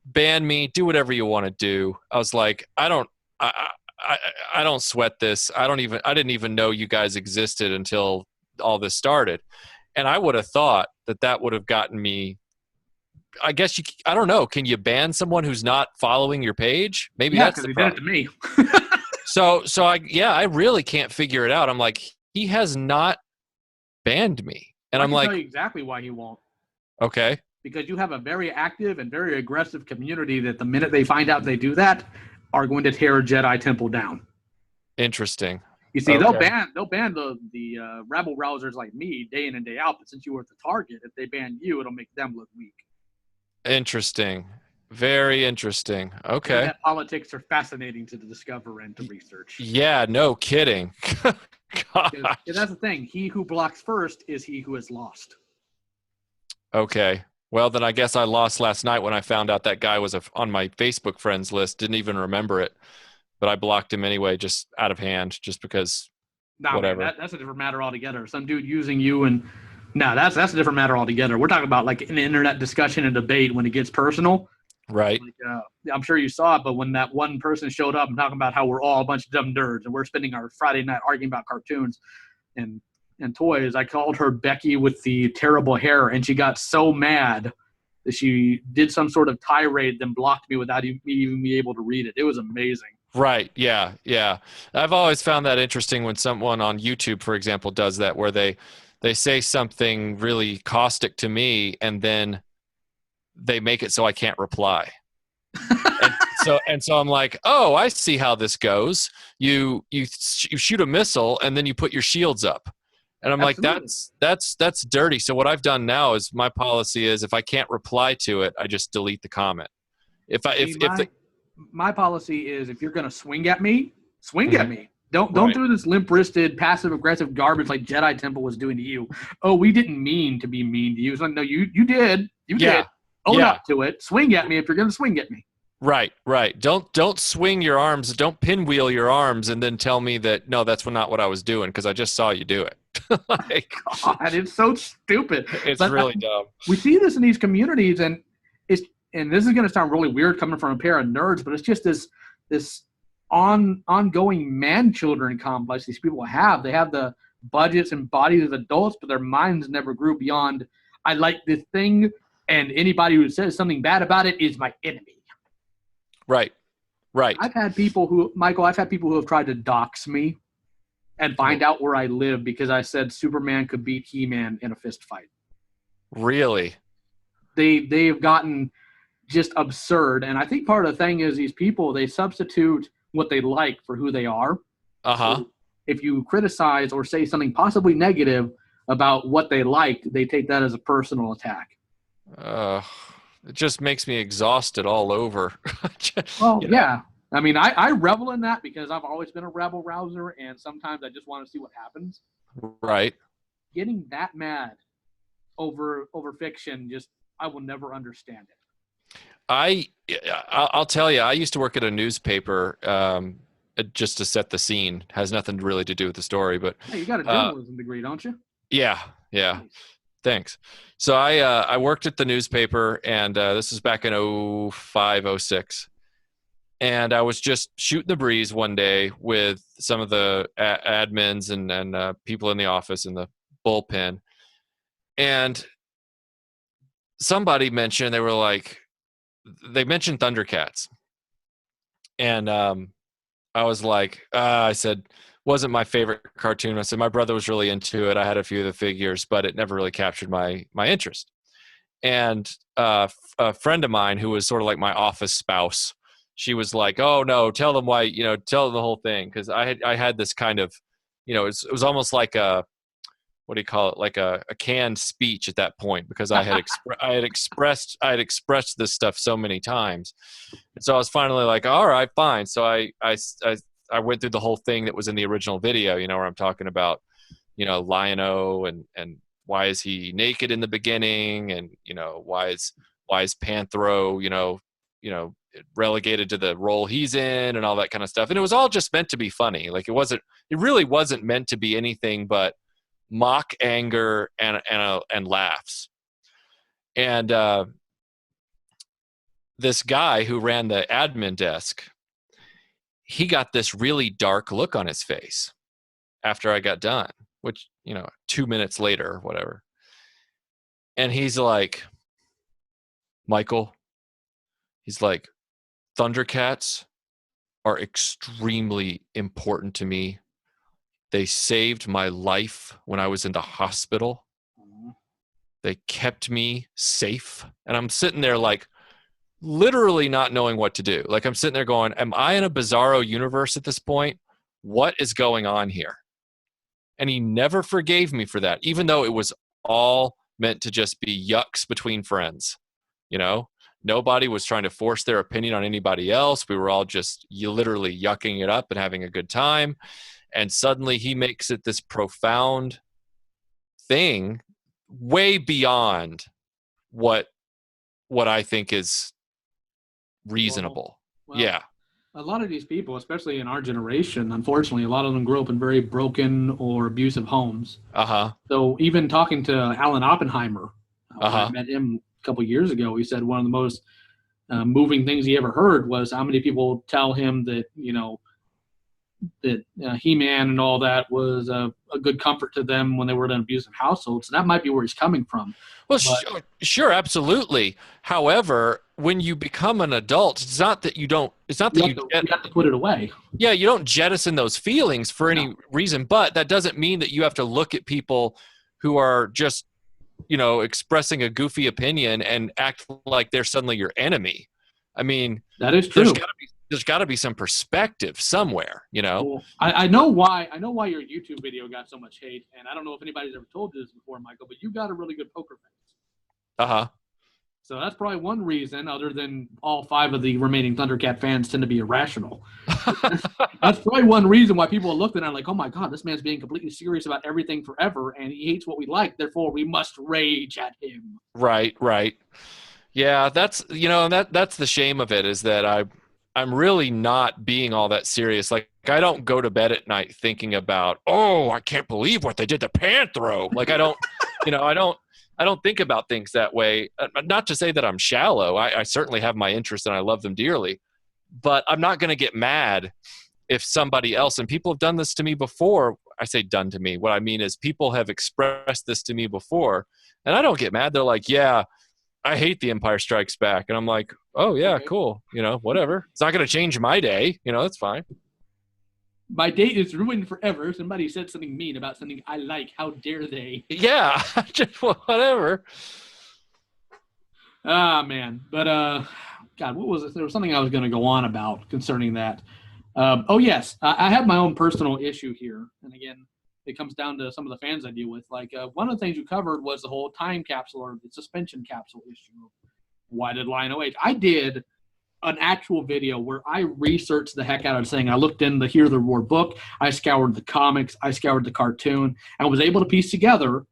ban me, do whatever you want to do. I was like, I don't sweat this. I didn't even know you guys existed until all this started. And I would have thought that would have gotten me, I guess I don't know. Can you ban someone who's not following your page? Maybe that's the problem. Did it to me. So I really can't figure it out. I'm like, he has not banned me. And I'm like, tell you exactly why he won't. Okay. Because you have a very active and very aggressive community that the minute they find out they do that are going to tear Jedi Temple down. Interesting. You see, they'll ban the rabble rousers like me day in and day out, but since you were at the target, if they ban you, it'll make them look weak. Interesting. Very interesting. Okay. Internet politics are fascinating to discover and to research. Yeah, no kidding. That's the thing. He who blocks first is he who is lost. Okay. Well, then I guess I lost last night when I found out that guy was on my Facebook friends list. Didn't even remember it, but I blocked him anyway, just out of hand, just because. Whatever. Man, that's a different matter altogether. Some dude using you and that's a different matter altogether. We're talking about like an internet discussion and debate when it gets personal. Right. Like, I'm sure you saw it, but when that one person showed up and talking about how we're all a bunch of dumb nerds and we're spending our Friday night arguing about cartoons and toys, I called her Becky with the terrible hair, and she got so mad that she did some sort of tirade, then blocked me without me even being able to read it. It was amazing. Right. Yeah. Yeah. I've always found that interesting when someone on YouTube, for example, does that, where they say something really caustic to me and then they make it so I can't reply. and so I'm like, oh, I see how this goes. You shoot a missile and then you put your shields up. And I'm Absolutely. like, that's dirty. So what I've done now is my policy is if I can't reply to it, I just delete the comment. My policy is if you're going to swing at me, at me. Don't do this limp-wristed, passive-aggressive garbage like Jedi Temple was doing to you. Oh, we didn't mean to be mean to you. So, no, you did. You did. Own up to it. Swing at me if you're going to swing at me. Right. Don't swing your arms. Don't pinwheel your arms and then tell me that, no, that's not what I was doing because I just saw you do it. God, it's so stupid. It's really dumb. We see this in these communities, and this is going to sound really weird coming from a pair of nerds, but it's just this ongoing man-children complex these people have. They have the budgets and bodies of adults, but their minds never grew beyond, I like this thing, and anybody who says something bad about it is my enemy. Right. I've had people who have tried to dox me and find out where I live because I said Superman could beat He-Man in a fist fight. Really? They've gotten just absurd, and I think part of the thing is these people, they substitute what they like for who they are. So if you criticize or say something possibly negative about what they like, they take that as a personal attack. It just makes me exhausted all over. Well, You know, yeah. I mean, I revel in that because I've always been a rebel rouser, and sometimes I just want to see what happens. right. Getting that mad over fiction, just I will never understand it. I I'll tell you, I used to work at a newspaper, just to set the scene. Has nothing really to do with the story, but Hey, you got a uh, journalism degree, don't you? yeah, yeah. Nice. Thanks. So I worked at the newspaper, and this was back in 05, 06. And I was just shooting the breeze one day with some of the admins and people in the office in the bullpen, and somebody mentioned they mentioned Thundercats, and I was like, I said, wasn't my favorite cartoon. I said my brother was really into it. I had a few of the figures, but it never really captured my interest. And a friend of mine who was sort of like my office spouse, she was like, "Oh no, tell them why, tell them the whole thing," because I had this kind of, it was almost like a, what do you call it, like a canned speech at that point, because I had expressed this stuff so many times, and so I was finally like, all right, fine. So I went through the whole thing that was in the original video, where I'm talking about, Lion-O, and why is he naked in the beginning, and why is Panthro, relegated to the role he's in, and all that kind of stuff. And it was all just meant to be funny. Like it really wasn't meant to be anything but mock anger and laughs. And this guy who ran the admin desk, he got this really dark look on his face after I got done, which, 2 minutes later or whatever. And he's like, Michael, he's like, Thundercats are extremely important to me. They saved my life when I was in the hospital. They kept me safe. And I'm sitting there like, literally not knowing what to do. Like, I'm sitting there going, am I in a bizarro universe at this point? What is going on here? And he never forgave me for that, even though it was all meant to just be yucks between friends. Nobody was trying to force their opinion on anybody else. We were all just literally yucking it up and having a good time. And suddenly he makes it this profound thing, way beyond what I think is reasonable. Well, Yeah. a lot of these people, especially in our generation, unfortunately, a lot of them grew up in very broken or abusive homes. Uh-huh. So even talking to Alan Oppenheimer, when I Uh-huh. met him a couple of years ago, he said one of the most moving things he ever heard was how many people tell him that, that He-Man and all that was a good comfort to them when they were in an abusive household. So that might be where he's coming from. Well, But sure, absolutely. However, when you become an adult, it's not that you don't, it's not that you have to put it away. yeah, you don't jettison those feelings for any reason, but that doesn't mean that you have to look at people who are just, expressing a goofy opinion and act like they're suddenly your enemy. I mean, That is true. There's got to be some perspective somewhere, Well, I know why your YouTube video got so much hate, and I don't know if anybody's ever told you this before, Michael, but you got a really good poker face. Uh-huh. So that's probably one reason, other than all 5 of the remaining Thundercat fans tend to be irrational. That's probably one reason why people are looking at it like, oh my God, this man's being completely serious about everything forever, and he hates what we like, therefore we must rage at him. Right. Yeah, that's that's the shame of it, is that I'm really not being all that serious. Like, I don't go to bed at night thinking about, oh, I can't believe what they did to Panthro. Like, I don't, I don't think about things that way. Not to say that I'm shallow. I certainly have my interests and I love them dearly, but I'm not going to get mad if somebody else, and people have done this to me before. I say done to me. What I mean is people have expressed this to me before, and I don't get mad. They're like, yeah, I hate The Empire Strikes Back. And I'm like, oh, yeah, cool. Whatever. It's not going to change my day. That's fine. My day is ruined forever. Somebody said something mean about something I like. How dare they? Yeah, just whatever. Ah, man. But, God, what was it? There was something I was going to go on about concerning that. Oh, yes. I have my own personal issue here. And again, it comes down to some of the fans I deal with. Like, one of the things you covered was the whole time capsule or the suspension capsule issue. why did Lion-O age? I did an actual video where I researched the heck out of this thing. I looked in the Hear the Roar book. I scoured the comics. I scoured the cartoon. And was able to piece together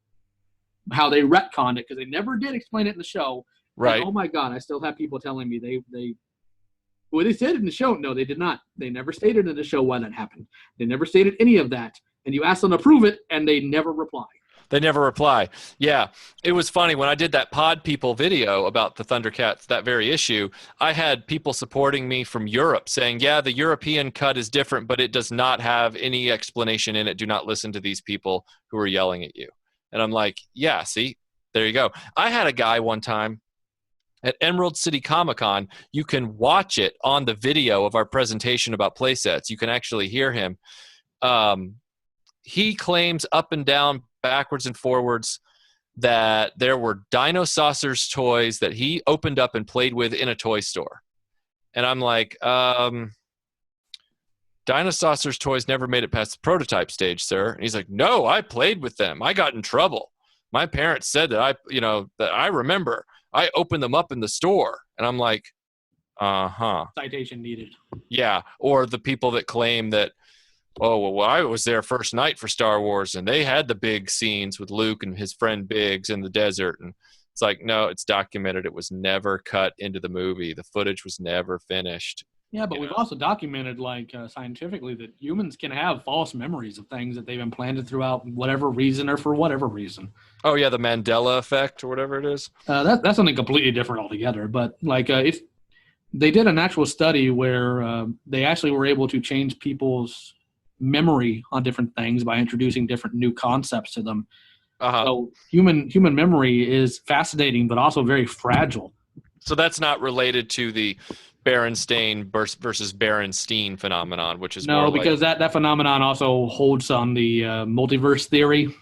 how they retconned it, because they never did explain it in the show. Right. And, oh, my God, I still have people telling me they said it in the show. No, they did not. They never stated in the show why that happened. They never stated any of that. And you ask them to prove it, and they never reply. They never reply. Yeah. It was funny when I did that Pod People video about the Thundercats, that very issue, I had people supporting me from Europe saying, yeah, the European cut is different, but it does not have any explanation in it. Do not listen to these people who are yelling at you. And I'm like, yeah, see, there you go. I had a guy one time at Emerald City Comic-Con. You can watch it on the video of our presentation about playsets. You can actually hear him. He claims up and down, backwards and forwards, that there were Dino Saucers toys that he opened up and played with in a toy store. And I'm like, Dino Saucers toys never made it past the prototype stage, sir. And he's like, no, I played with them. I got in trouble. My parents said that I remember I opened them up in the store. And I'm like, Citation needed. Yeah. Or the people that claim that, oh, well, I was there first night for Star Wars, and they had the big scenes with Luke and his friend Biggs in the desert. And it's like, no, it's documented. It was never cut into the movie. The footage was never finished. Yeah, but we've also documented, scientifically, that humans can have false memories of things that they've implanted throughout whatever reason or for whatever reason. Oh, yeah, the Mandela effect or whatever it is. That's something completely different altogether. But, if they did an actual study where they actually were able to change people's memory on different things by introducing different new concepts to them. So human memory is fascinating, but also very fragile. So that's not related to the Berenstain versus Berenstein phenomenon, which is no, because that phenomenon also holds on the multiverse theory.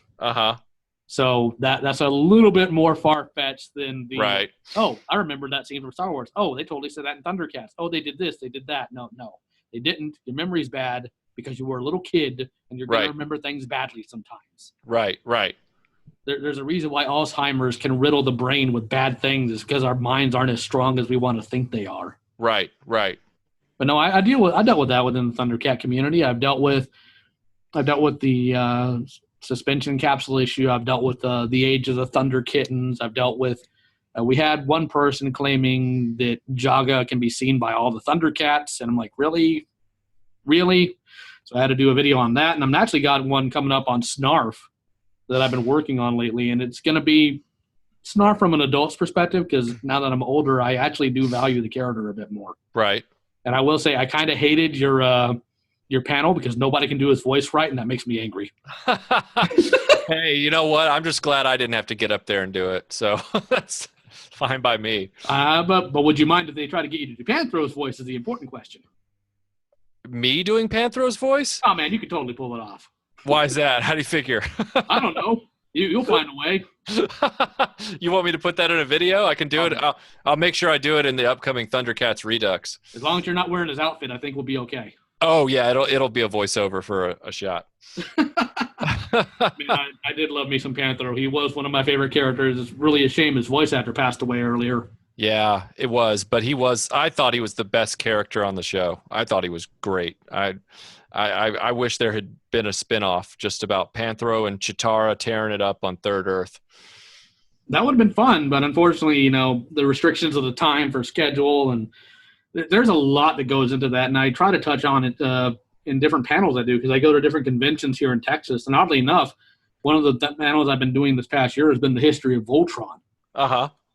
So that's a little bit more far-fetched than the right. Oh, I remember that scene from Star Wars. Oh, they totally said that in Thundercats. Oh, they did this, they did that. No, they didn't. Your memory's bad because you were a little kid and you're going to remember things badly sometimes. Right. There's a reason why Alzheimer's can riddle the brain with bad things, is because our minds aren't as strong as we want to think they are. Right. But no, I dealt with that within the Thundercat community. I've dealt with the suspension capsule issue. I've dealt with the Age of the Thunder Kittens. I've dealt with we had one person claiming that Jaga can be seen by all the Thundercats, and I'm like, really? So I had to do a video on that, and I'm actually got one coming up on Snarf that I've been working on lately, and it's going to be Snarf from an adult's perspective, because now that I'm older, I actually do value the character a bit more. Right. And I will say I kind of hated your panel because nobody can do his voice right, and that makes me angry. Hey, you know what? I'm just glad I didn't have to get up there and do it, so that's fine by me. But would you mind if they try to get you to do Panthro's voice is the important question. Me doing Panthro's voice? Oh, man, you could totally pull it off. Why is that? How do you figure? I don't know. You'll find a way. You want me to put that in a video? I can do it. I'll make sure I do it in the upcoming Thundercats Redux. As long as you're not wearing his outfit, I think we'll be okay. Oh, yeah, it'll be a voiceover for a shot. I did love me some Panthro. He was one of my favorite characters. It's really a shame his voice actor passed away earlier. Yeah, it was. But I thought he was the best character on the show. I thought he was great. I wish there had been a spinoff just about Panthro and Chitara tearing it up on Third Earth. That would have been fun, but unfortunately, the restrictions of the time for schedule, and there's a lot that goes into that. And I try to touch on it in different panels I do, because I go to different conventions here in Texas. And oddly enough, one of the panels I've been doing this past year has been the history of Voltron.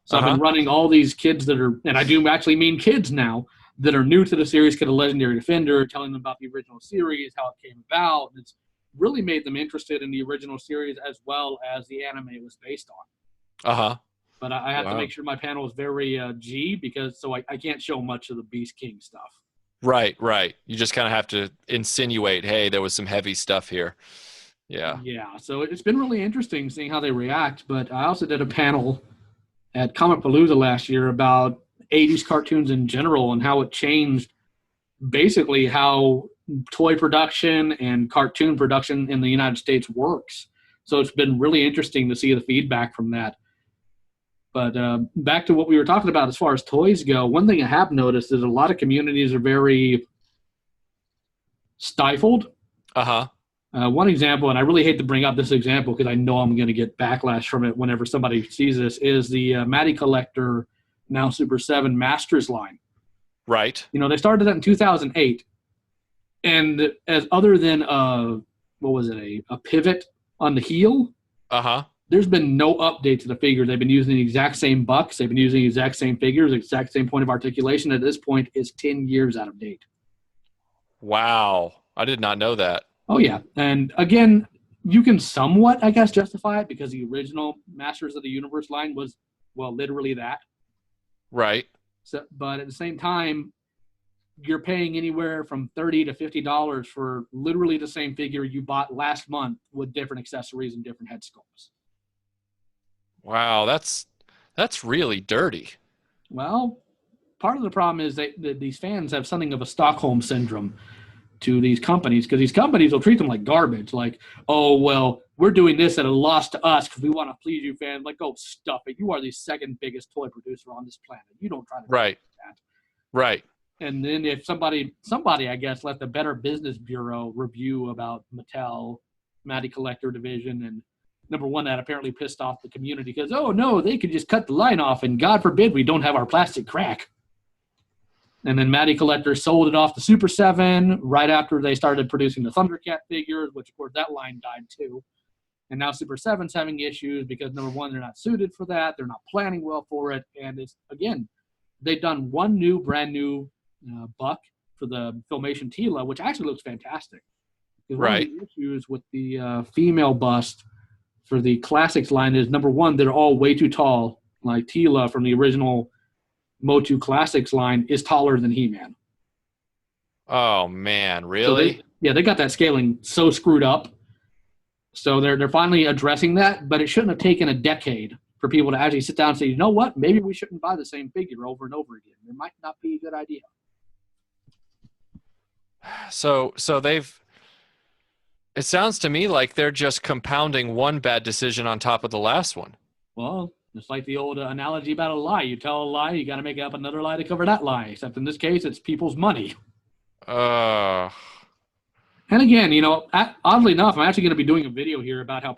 So I've been running all these kids that are, and I do actually mean kids now, that are new to the series, get a Legendary Defender, telling them about the original series, how it came about. And it's really made them interested in the original series as well as the anime it was based on. But I have to make sure my panel is very G, because I can't show much of the Beast King stuff. Right. You just kind of have to insinuate, hey, there was some heavy stuff here. Yeah. So it's been really interesting seeing how they react. But I also did a panel at Comic Palooza last year about 80s cartoons in general and how it changed basically how toy production and cartoon production in the United States works. So it's been really interesting to see the feedback from that. But back to what we were talking about as far as toys go, one thing I have noticed is a lot of communities are very stifled. Uh-huh. One example, and I really hate to bring up this example because I know I'm going to get backlash from it whenever somebody sees this, is the Matty Collector, now Super 7 Masters line. Right. They started that in 2008. And as other than, a pivot on the heel, Uh-huh. there's been no update to the figure. They've been using the exact same bucks. They've been using the exact same figures, exact same point of articulation. At this point, is 10 years out of date. Wow. I did not know that. Oh, yeah. And again, you can somewhat, I guess, justify it because the original Masters of the Universe line was, literally that. Right. So, but at the same time, you're paying anywhere from $30 to $50 for literally the same figure you bought last month with different accessories and different head sculpts. Wow, that's really dirty. Well, part of the problem is that these fans have something of a Stockholm syndrome to these companies because these companies will treat them like garbage. Like, oh, well, we're doing this at a loss to us because we want to please you fans. Like, oh, stuff it. You are the second biggest toy producer on this planet. You don't try to do that. Right. And then if somebody, I guess, let the Better Business Bureau review about Mattel, Matty Collector Division, and number one, that apparently pissed off the community because, oh, no, they could just cut the line off, and God forbid we don't have our plastic crack. And then Matty Collector sold it off to Super 7 right after they started producing the Thundercat figures, which, of course, that line died too. And now Super 7's having issues because, number one, they're not suited for that. They're not planning well for it. And it's, again, they've done one brand new buck for the Filmation Tila, which actually looks fantastic. Right. One of the issues with the female bust for the Classics line is, number one, they're all way too tall. Like Tila from the original Motu Classics line is taller than He-Man. Oh, man, really? So they got that scaling so screwed up. So they're finally addressing that, but it shouldn't have taken a decade for people to actually sit down and say, you know what, maybe we shouldn't buy the same figure over and over again. It might not be a good idea. So it sounds to me like they're just compounding one bad decision on top of the last one. Well, it's like the old analogy about a lie. You tell a lie, you got to make up another lie to cover that lie. Except in this case, it's people's money. And again, oddly enough, I'm actually going to be doing a video here about how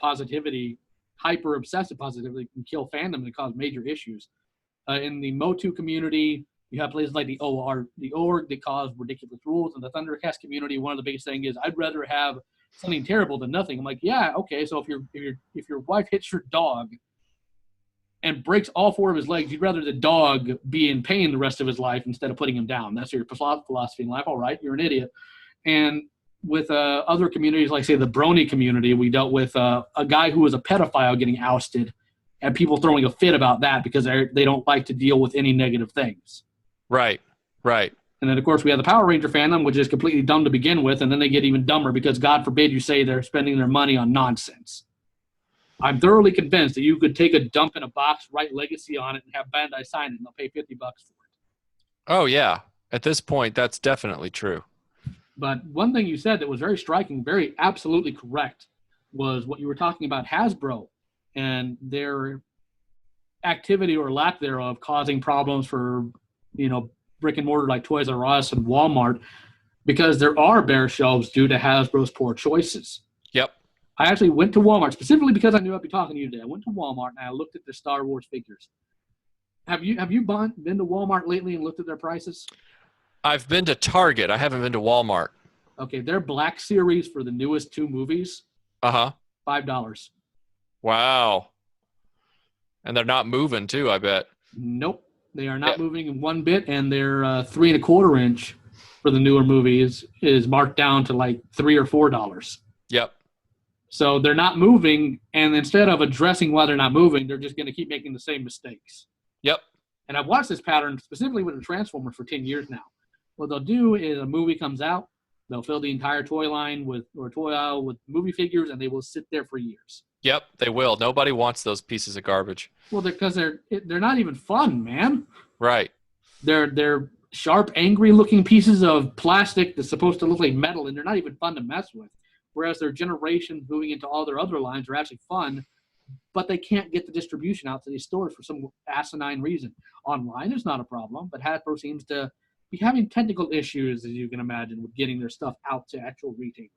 hyper-obsessive positivity can kill fandom and cause major issues. In the Motu community, you have places like the org that cause ridiculous rules. In the Thundercast community, one of the biggest things is I'd rather have something terrible than nothing. I'm like, yeah, okay. So if your wife hits your dog and breaks all four of his legs, you'd rather the dog be in pain the rest of his life instead of putting him down. That's your philosophy in life. All right, you're an idiot. And with other communities, like say the Brony community, we dealt with a guy who was a pedophile getting ousted, and people throwing a fit about that because they don't like to deal with any negative things. Right. And then, of course, we have the Power Ranger fandom, which is completely dumb to begin with, and then they get even dumber because, God forbid, you say they're spending their money on nonsense. I'm thoroughly convinced that you could take a dump in a box, write Legacy on it, and have Bandai sign it, and they'll pay $50 for it. Oh, yeah. At this point, that's definitely true. But one thing you said that was very striking, very absolutely correct, was what you were talking about Hasbro and their activity or lack thereof causing problems for, brick and mortar like Toys R Us and Walmart, because there are bare shelves due to Hasbro's poor choices. Yep. I actually went to Walmart specifically because I knew I'd be talking to you today. I went to Walmart and I looked at the Star Wars figures. Have you been to Walmart lately and looked at their prices? I've been to Target. I haven't been to Walmart. Okay, their Black Series for the newest two movies. $5. Wow. And they're not moving too, I bet. Nope. They are not moving in one bit, and their 3¼ inch for the newer movies is marked down to like $3 or $4. Yep. So they're not moving, and instead of addressing why they're not moving, they're just going to keep making the same mistakes. Yep. And I've watched this pattern specifically with the Transformers for 10 years now. What they'll do is a movie comes out, they'll fill the entire toy line toy aisle with movie figures, and they will sit there for years. Yep, they will. Nobody wants those pieces of garbage. Well, because they're not even fun, man. Right. They're sharp, angry-looking pieces of plastic that's supposed to look like metal, and they're not even fun to mess with. Whereas their generations moving into all their other lines are actually fun, but they can't get the distribution out to these stores for some asinine reason. Online is not a problem, but Hasbro seems to be having technical issues, as you can imagine, with getting their stuff out to actual retailers.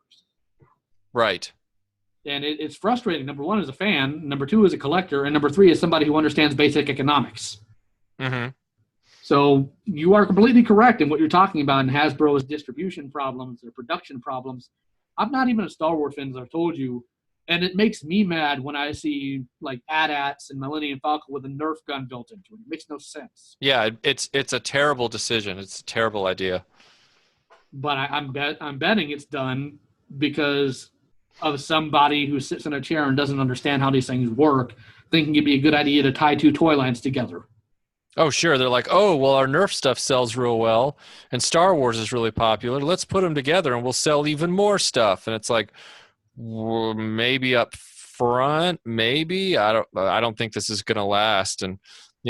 Right. And it's frustrating. Number one, as a fan. Number two, as a collector. And number three, as somebody who understands basic economics. Mm-hmm. So you are completely correct in what you're talking about in Hasbro's distribution problems, their production problems. I'm not even a Star Wars fan, as I've told you. And it makes me mad when I see like AT-ATs and Millennium Falcon with a Nerf gun built into it. It makes no sense. Yeah, it's a terrible decision. It's a terrible idea. But I'm betting it's done because of somebody who sits in a chair and doesn't understand how these things work, thinking it'd be a good idea to tie two toy lines together. Oh, sure. They're like, oh, well, our Nerf stuff sells real well, and Star Wars is really popular. Let's put them together, and we'll sell even more stuff. And it's like, well, maybe up front, maybe. I don't think this is going to last. And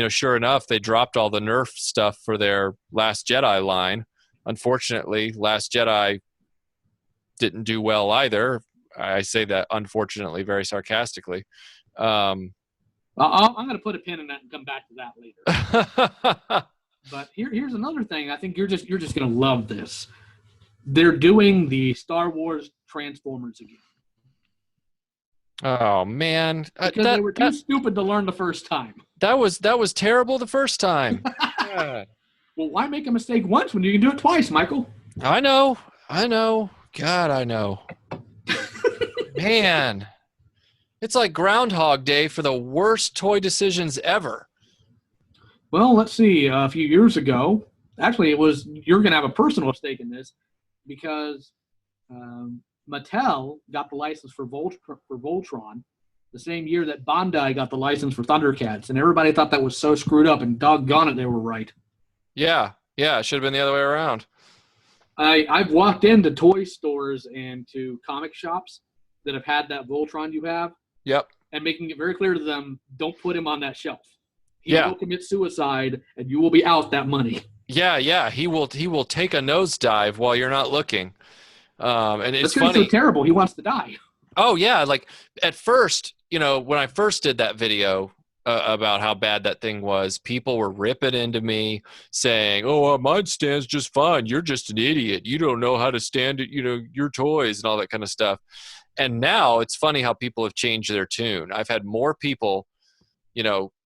sure enough, they dropped all the Nerf stuff for their Last Jedi line. Unfortunately, Last Jedi didn't do well either. I say that unfortunately very sarcastically. I'm going to put a pin in that and come back to that later. But here's another thing. I think you're just going to love this. They're doing the Star Wars Transformers again. Oh man, because they were too stupid to learn the first time. That was terrible the first time. Well, why make a mistake once when you can do it twice, Michael? I know. God, I know. Man, it's like Groundhog Day for the worst toy decisions ever. Well, let's see. A few years ago, actually, you're going to have a personal stake in this because Mattel got the license for Voltron the same year that Bandai got the license for Thundercats, and everybody thought that was so screwed up, and doggone it, they were right. Yeah, it should have been the other way around. I've walked into toy stores and to comic shops that have had that Voltron you have. Yep. And making it very clear to them, don't put him on that shelf. He will commit suicide, and you will be out that money. Yeah. He will take a nosedive while you're not looking. And it's funny. It's so terrible. He wants to die. Oh yeah, like at first, when I first did that video about how bad that thing was, people were ripping into me saying, "Oh, mine stands just fine. You're just an idiot. You don't know how to stand it. Your toys and all that kind of stuff." And now it's funny how people have changed their tune. I've had more people,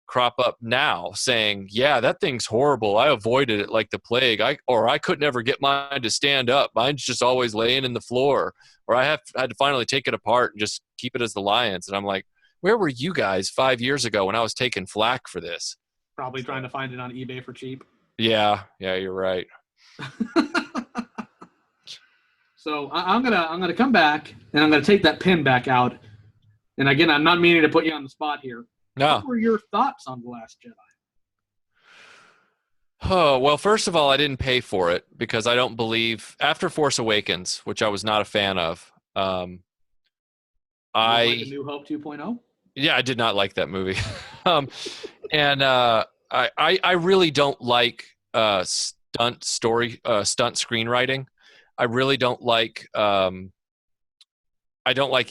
crop up now saying, "Yeah, that thing's horrible. I avoided it like the plague. I could never get mine to stand up. Mine's just always laying in the floor. Or I had to finally take it apart and just keep it as the Lions." And I'm like, where were you guys 5 years ago when I was taking flack for this? Probably trying to find it on eBay for cheap. Yeah, you're right. So I'm gonna come back and I'm gonna take that pin back out. And again, I'm not meaning to put you on the spot here. No. What were your thoughts on The Last Jedi? Oh, well, first of all, I didn't pay for it because I don't believe after Force Awakens, which I was not a fan of. Like A New Hope 2.0? Yeah, I did not like that movie. And I really don't like stunt screenwriting. I really don't like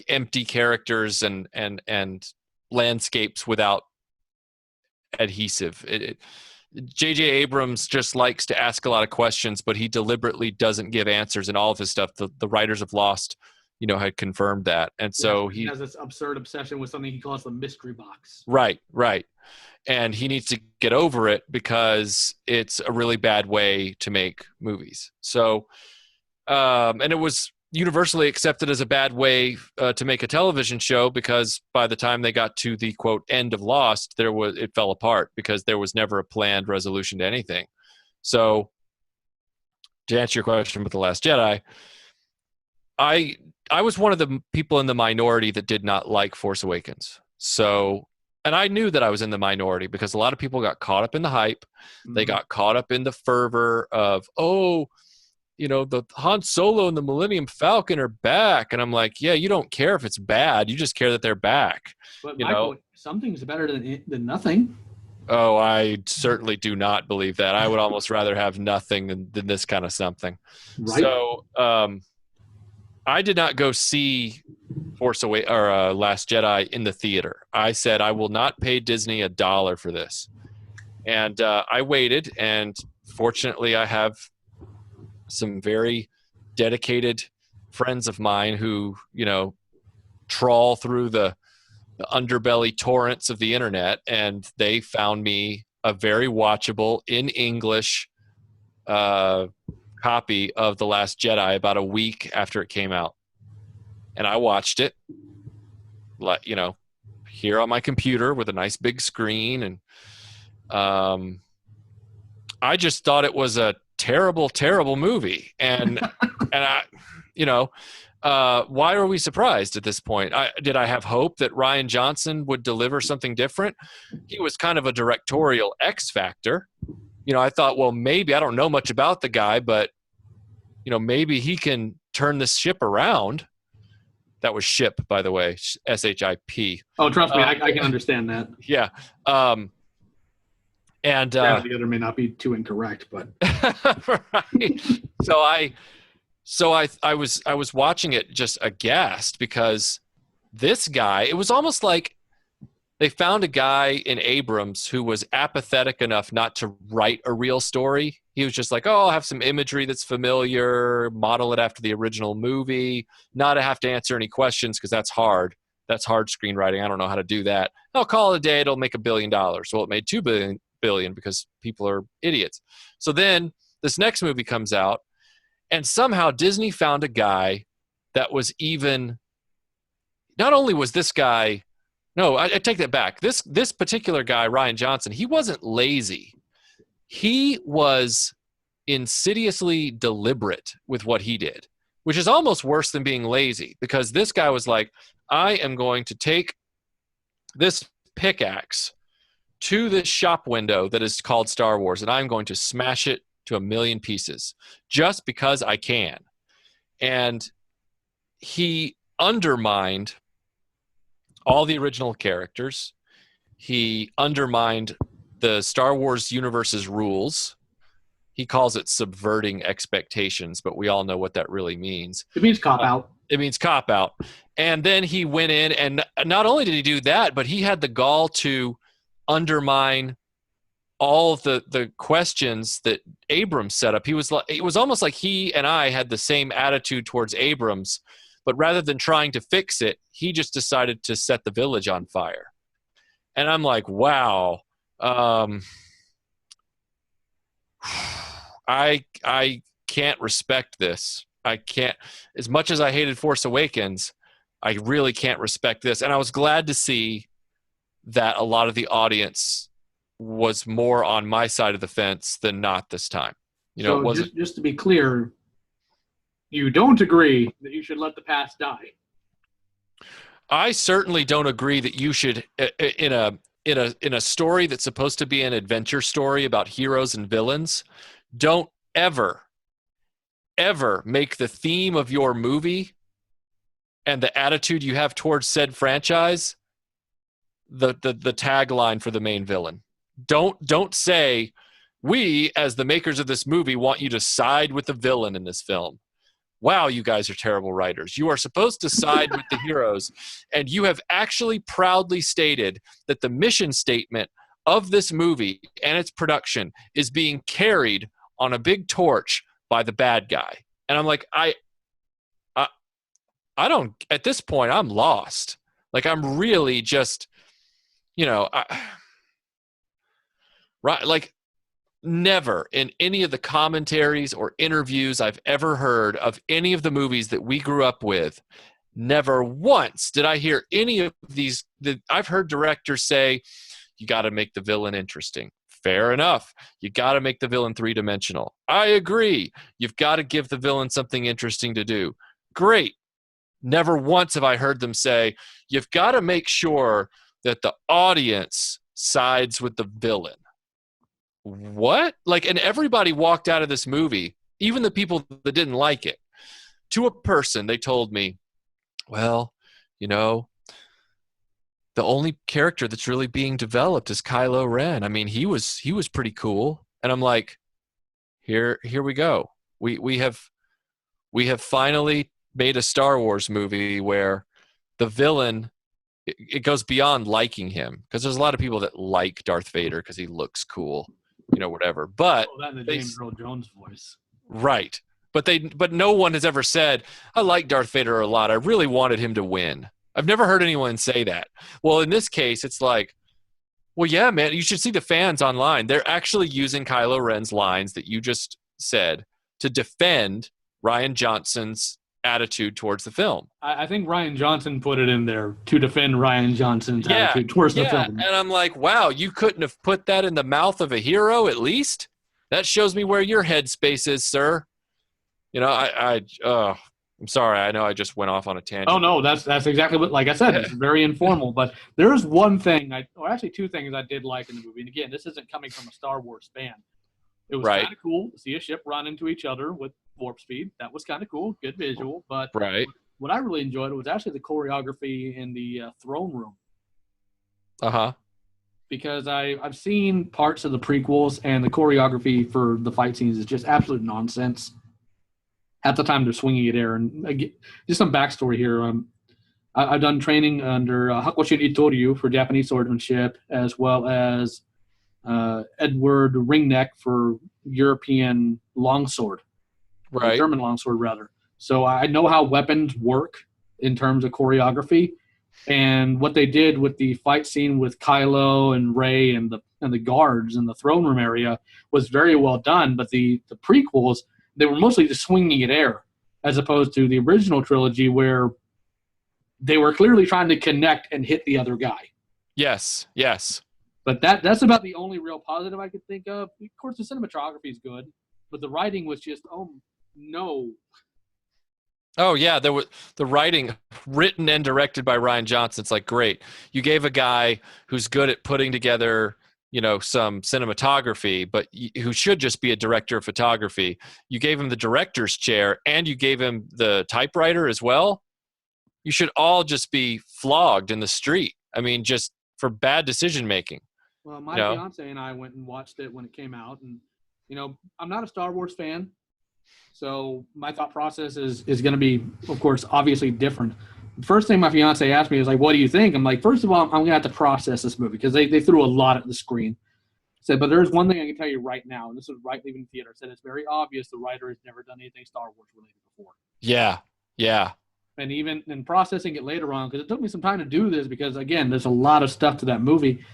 empty characters and landscapes without adhesive. J.J. Abrams just likes to ask a lot of questions, but he deliberately doesn't give answers in all of his stuff. The writers of Lost, had confirmed that. And so he has this absurd obsession with something he calls the mystery box. Right. And he needs to get over it because it's a really bad way to make movies. So, and it was universally accepted as a bad way to make a television show because by the time they got to the quote end of Lost, it fell apart because there was never a planned resolution to anything. So to answer your question with The Last Jedi, I was one of the people in the minority that did not like Force Awakens. So, and I knew that I was in the minority because a lot of people got caught up in the hype. Mm-hmm. They got caught up in the fervor of, the Han Solo and the Millennium Falcon are back. And I'm like, yeah, you don't care if it's bad. You just care that they're back. But Michael, something's better than nothing. Oh, I certainly do not believe that. I would almost rather have nothing than this kind of something. Right. So I did not go see Last Jedi in the theater. I said I will not pay Disney $1 for this, and I waited. And fortunately, I have some very dedicated friends of mine who, trawl through the underbelly torrents of the internet, and they found me a very watchable in English copy of The Last Jedi about a week after it came out. And I watched it, here on my computer with a nice big screen. And I just thought it was a terrible, terrible movie. And why are we surprised at this point? Did I have hope that Rian Johnson would deliver something different? He was kind of a directorial X factor. I thought, well, maybe, I don't know much about the guy, but, maybe he can turn this ship around. That was ship, by the way, SHIP. Oh, trust me, I can understand that. Yeah. And the other may not be too incorrect, but right. So I was watching it just aghast, because this guy, it was almost like they found a guy in Abrams who was apathetic enough not to write a real story. He was just like, oh, I'll have some imagery that's familiar, model it after the original movie, not to have to answer any questions, because that's hard. That's hard screenwriting. I don't know how to do that. I'll call it a day. It'll make $1 billion. Well, it made $2 billion because people are idiots. So then this next movie comes out, and somehow Disney found a guy that was even, not only was this guy, no, I take that back. This particular guy, Rian Johnson, he wasn't lazy. He was insidiously deliberate with what he did, which is almost worse than being lazy, because this guy was like, I am going to take this pickaxe to this shop window that is called Star Wars, and I'm going to smash it to 1,000,000 pieces just because I can. And he undermined all the original characters. He undermined the Star Wars universe's rules. He calls it subverting expectations, but we all know what that really means. It means cop out. It means cop out. And then he went in, and not only did he do that, but he had the gall to undermine all of the questions that Abrams set up. It was almost like he and I had the same attitude towards Abrams, but rather than trying to fix it, he just decided to set the village on fire. And I'm like, wow. I can't respect this. I can't, as much as I hated Force Awakens, I really can't respect this. And I was glad to see that a lot of the audience was more on my side of the fence than not this time. So it wasn't. Just to be clear, you don't agree that you should let the past die. I certainly don't agree that you should, in a story that's supposed to be an adventure story about heroes and villains, don't ever make the theme of your movie and the attitude you have towards said franchise the tagline for the main villain. Don't say, we as the makers of this movie want you to side with the villain in this film. Wow, you guys are terrible writers. You are supposed to side with the heroes, and you have actually proudly stated that the mission statement of this movie and its production is being carried on a big torch by the bad guy. And I'm like, I don't, at this point, I'm lost. Like, I'm really just, right, like, never in any of the commentaries or interviews I've ever heard of any of the movies that we grew up with, never once did I hear any of these. I've heard directors say, you got to make the villain interesting. Fair enough. You got to make the villain three-dimensional. I agree. You've got to give the villain something interesting to do. Great. Never once have I heard them say, you've got to make sure that the audience sides with the villain. What? Like, and everybody walked out of this movie, even the people that didn't like it. To a person, they told me, well, the only character that's really being developed is Kylo Ren. I mean, he was pretty cool. And I'm like, here we go. We have finally made a Star Wars movie where the villain, it goes beyond liking him, because there's a lot of people that like Darth Vader because he looks cool, whatever. But that in the James Earl Jones voice. Right. But no one has ever said, I like Darth Vader a lot. I really wanted him to win. I've never heard anyone say that. Well, in this case, it's like, well, yeah, man, you should see the fans online. They're actually using Kylo Ren's lines that you just said to defend Rian Johnson's attitude towards the film. I think Rian Johnson put it in there to defend Rian Johnson's attitude towards the film. And I'm like, wow, you couldn't have put that in the mouth of a hero at least? That shows me where your headspace is, sir. I'm sorry. I know I just went off on a tangent. Oh, no, that's exactly what, like I said, it's very informal. But there's one thing, actually two things I did like in the movie. And again, this isn't coming from a Star Wars fan. It was kind of cool to see a ship run into each other with warp speed. That was kind of cool. Good visual. But what I really enjoyed was actually the choreography in the throne room. Uh-huh. Because I've seen parts of the prequels, and the choreography for the fight scenes is just absolute nonsense. At the time, they're swinging it air. And again, just some backstory here. I've done training under Hakushin Itoryu for Japanese swordsmanship, as well as Edward Ringneck for European longsword. Right. German longsword, rather. So I know how weapons work in terms of choreography. And what they did with the fight scene with Kylo and Rey and the guards in the throne room area was very well done. But the prequels, they were mostly just swinging it air, as opposed to the original trilogy where they were clearly trying to connect and hit the other guy. Yes. But that's about the only real positive I could think of. Of course, the cinematography is good, but the writing was just, oh, no. Oh, yeah, there was the writing written and directed by Rian Johnson. It's like, great. You gave a guy who's good at putting together, some cinematography, but who should just be a director of photography. You gave him the director's chair, and you gave him the typewriter as well. You should all just be flogged in the street. I mean, just for bad decision making. Well, my fiance and I went and watched it when it came out, and I'm not a Star Wars fan, so my thought process is going to be, of course, obviously different. The first thing my fiance asked me is like, "What do you think?" I'm like, first of all, I'm going to have to process this movie because they threw a lot at the screen. Said, but there's one thing I can tell you right now, and this was right leaving the theater. Said it's very obvious the writer has never done anything Star Wars related before. Yeah. And even in processing it later on, because it took me some time to do this, because again, there's a lot of stuff to that movie.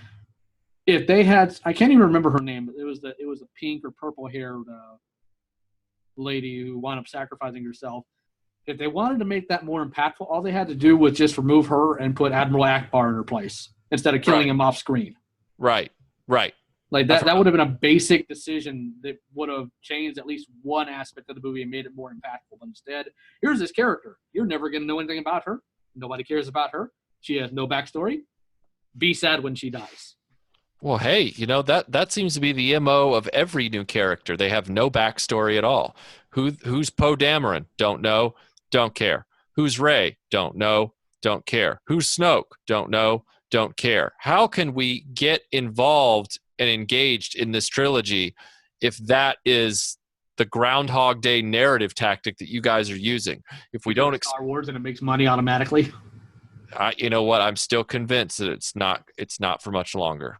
If they had, I can't even remember her name, but it was a pink or purple haired lady who wound up sacrificing herself. If they wanted to make that more impactful, all they had to do was just remove her and put Admiral Akbar in her place instead of killing him off screen. Right. Like that would have been a basic decision that would have changed at least one aspect of the movie and made it more impactful. But instead, here's this character. You're never going to know anything about her. Nobody cares about her. She has no backstory. Be sad when she dies. Well, hey, that seems to be the MO of every new character. They have no backstory at all. Who's Poe Dameron? Don't know. Don't care. Who's Rey? Don't know. Don't care. Who's Snoke? Don't know. Don't care. How can we get involved and engaged in this trilogy if that is the Groundhog Day narrative tactic that you guys are using? If we don't Star Wars and it makes money automatically. You know what? I'm still convinced that it's not for much longer.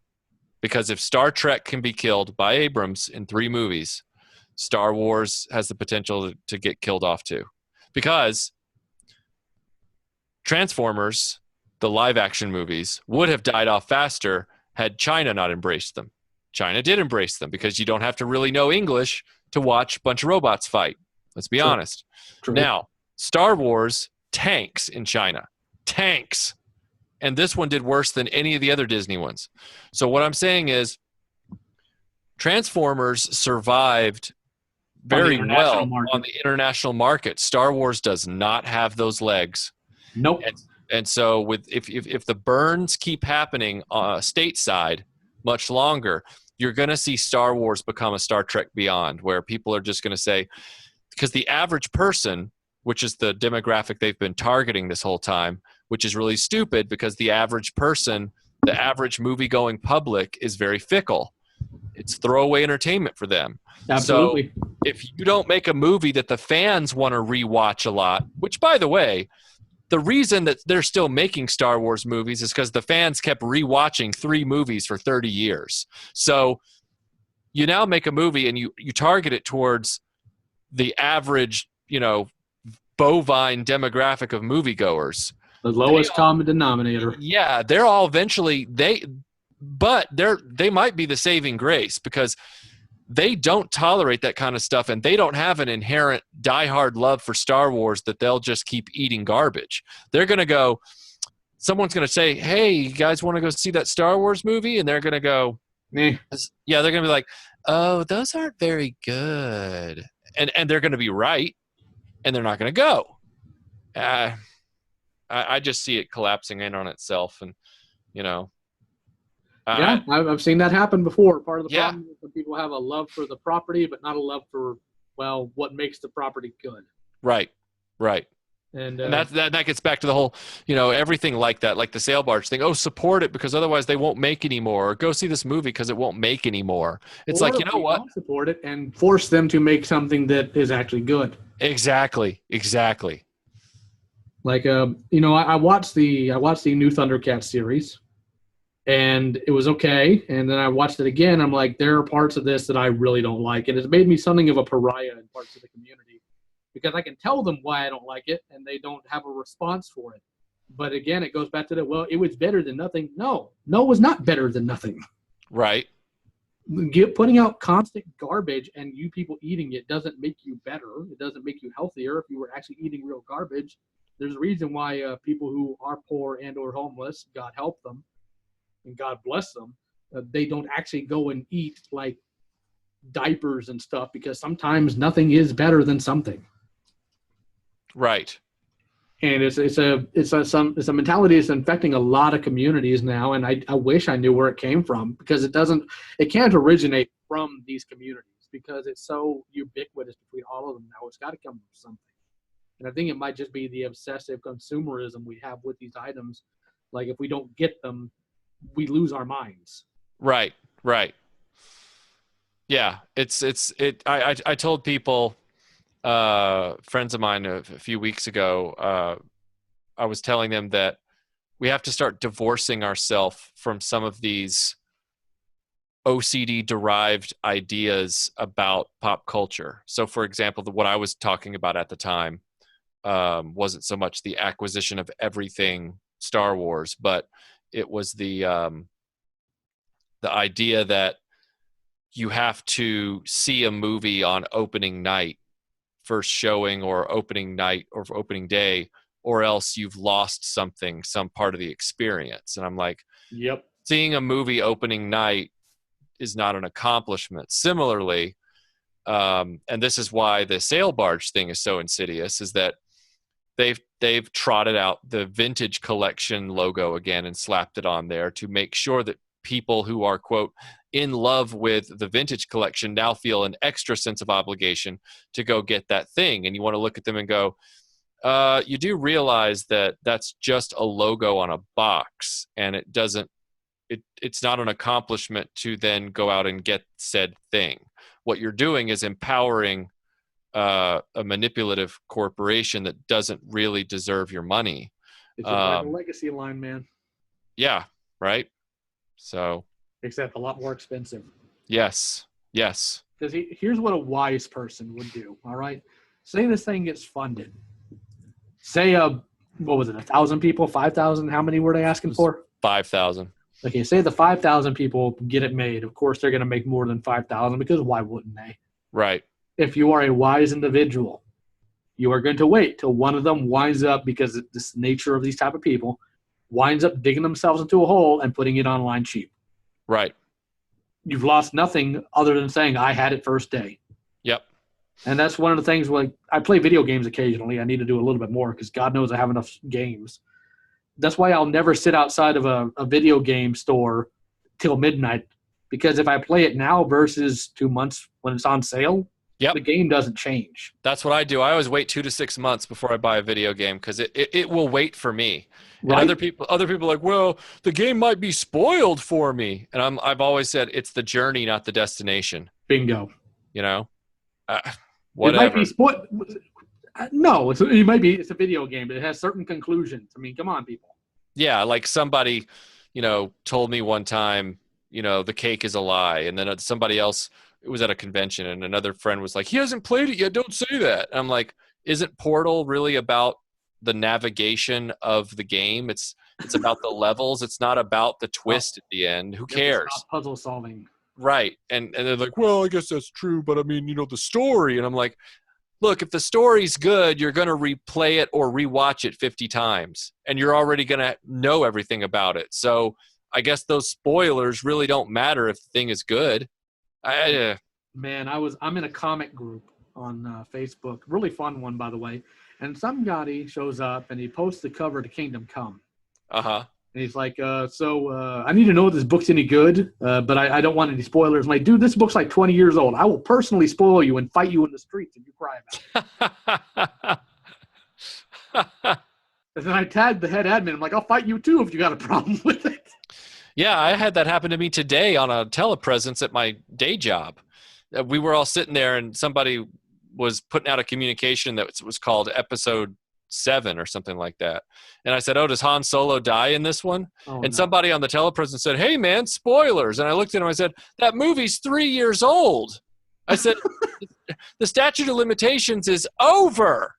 Because if Star Trek can be killed by Abrams in 3 movies, Star Wars has the potential to get killed off too. Because Transformers, the live action movies, would have died off faster had China not embraced them. China did embrace them because you don't have to really know English to watch a bunch of robots fight. Let's be honest. True. Now, Star Wars tanks in China. Tanks. And this one did worse than any of the other Disney ones. So what I'm saying is Transformers survived very well on the international market. Star Wars does not have those legs. Nope. And so if the burns keep happening stateside much longer, you're going to see Star Wars become a Star Trek Beyond, where people are just going to say, because the average person, which is the demographic they've been targeting this whole time, which is really stupid because the average person, the average movie-going public is very fickle. It's throwaway entertainment for them. Absolutely. So if you don't make a movie that the fans want to rewatch a lot, which, by the way, the reason that they're still making Star Wars movies is because the fans kept rewatching 3 movies for 30 years. So you now make a movie and you target it towards the average, bovine demographic of moviegoers. The lowest common denominator. Yeah, they're all eventually they might be the saving grace because they don't tolerate that kind of stuff, and they don't have an inherent diehard love for Star Wars that they'll just keep eating garbage. They're going to go, someone's going to say, hey, you guys want to go see that Star Wars movie? And they're going to go, yeah, they're going to be like, oh, those aren't very good. And they're going to be right, and they're not going to go. I just see it collapsing in on itself, and, yeah, I've seen that happen before. Part of the problem is when people have a love for the property, but not a love for, what makes the property good. Right. And that gets back to the whole, everything like that, like the sail barge thing. Oh, support it because otherwise they won't make any more. Or go see this movie because it won't make any more. It's like, you know what? Don't support it and force them to make something that is actually good. Exactly. Like, I watched the new Thundercats series. And it was okay. And then I watched it again. I'm like, there are parts of this that I really don't like. And it's made me something of a pariah in parts of the community because I can tell them why I don't like it and they don't have a response for it. But again, it goes back to it was better than nothing. No, it was not better than nothing. Right. Putting out constant garbage and you people eating it doesn't make you better. It doesn't make you healthier. If you were actually eating real garbage, there's a reason why people who are poor and or homeless, God help them, and God bless them, they don't actually go and eat like diapers and stuff because sometimes nothing is better than something. Right. And it's a mentality that's infecting a lot of communities now. And I wish I knew where it came from because it can't originate from these communities because it's so ubiquitous between all of them now. It's got to come from something. And I think it might just be the obsessive consumerism we have with these items. Like if we don't get them, we lose our minds. Right. Yeah. I told people, friends of mine a few weeks ago, I was telling them that we have to start divorcing ourselves from some of these OCD derived ideas about pop culture. So for example, what I was talking about at the time, wasn't so much the acquisition of everything Star Wars, but it was the idea that you have to see a movie on opening night, first showing or opening night or opening day, or else you've lost something, some part of the experience. And I'm like, yep, seeing a movie opening night is not an accomplishment. Similarly, and this is why the sail barge thing is so insidious, is that they've trotted out the vintage collection logo again and slapped it on there to make sure that people who are, quote, in love with the vintage collection now feel an extra sense of obligation to go get that thing. And you want to look at them and go, you do realize that that's just a logo on a box, and it's not an accomplishment to then go out and get said thing. What you're doing is empowering a manipulative corporation that doesn't really deserve your money. It's just like a legacy line, man. Yeah, right. So, except a lot more expensive. Yes. Because here's what a wise person would do. All right, say this thing gets funded. Say what was it? 1,000 people, 5,000? How many were they asking for? 5,000. Okay, say the 5,000 people get it made. Of course, they're going to make more than 5,000 because why wouldn't they? Right. If you are a wise individual, you are going to wait till one of them winds up, because it's the nature of these type of people, winds up digging themselves into a hole and putting it online cheap. Right. You've lost nothing other than saying, I had it first day. Yep. And that's one of the things, like, I play video games occasionally. I need to do a little bit more because God knows I have enough games. That's why I'll never sit outside of a video game store till midnight, because if I play it now versus 2 months when it's on sale, yep, the game doesn't change. That's what I do. I always wait 2 to 6 months before I buy a video game because it will wait for me. Right? And other people are like, well, the game might be spoiled for me. And I've always said it's the journey, not the destination. Bingo. You know, whatever. It might be No, it's a video game, but it has certain conclusions. I mean, come on, people. Yeah, like somebody, told me one time, the cake is a lie, and then somebody else, it was at a convention, and another friend was like, he hasn't played it yet, don't say that. And I'm like, isn't Portal really about the navigation of the game? It's about the levels. It's not about the twist at the end. Who cares? It's about puzzle solving. Right. And they're like, well, I guess that's true, but I mean, the story. And I'm like, look, if the story's good, you're going to replay it or rewatch it 50 times, and you're already going to know everything about it. So I guess those spoilers really don't matter if the thing is good. Man, I'm in a comic group on Facebook, really fun one, by the way. And some guy shows up and he posts the cover to Kingdom Come. Uh-huh. And he's like, I need to know if this book's any good, but I don't want any spoilers. I'm like, dude, this book's like 20 years old. I will personally spoil you and fight you in the streets if you cry about it. And then I tagged the head admin. I'm like, I'll fight you too if you got a problem with it. Yeah, I had that happen to me today on a telepresence at my day job. We were all sitting there, and somebody was putting out a communication that was called Episode 7 or something like that. And I said, oh, does Han Solo die in this one? Somebody on the telepresence said, hey, man, spoilers. And I looked at him, I said, that movie's 3 years old. I said, the statute of limitations is over.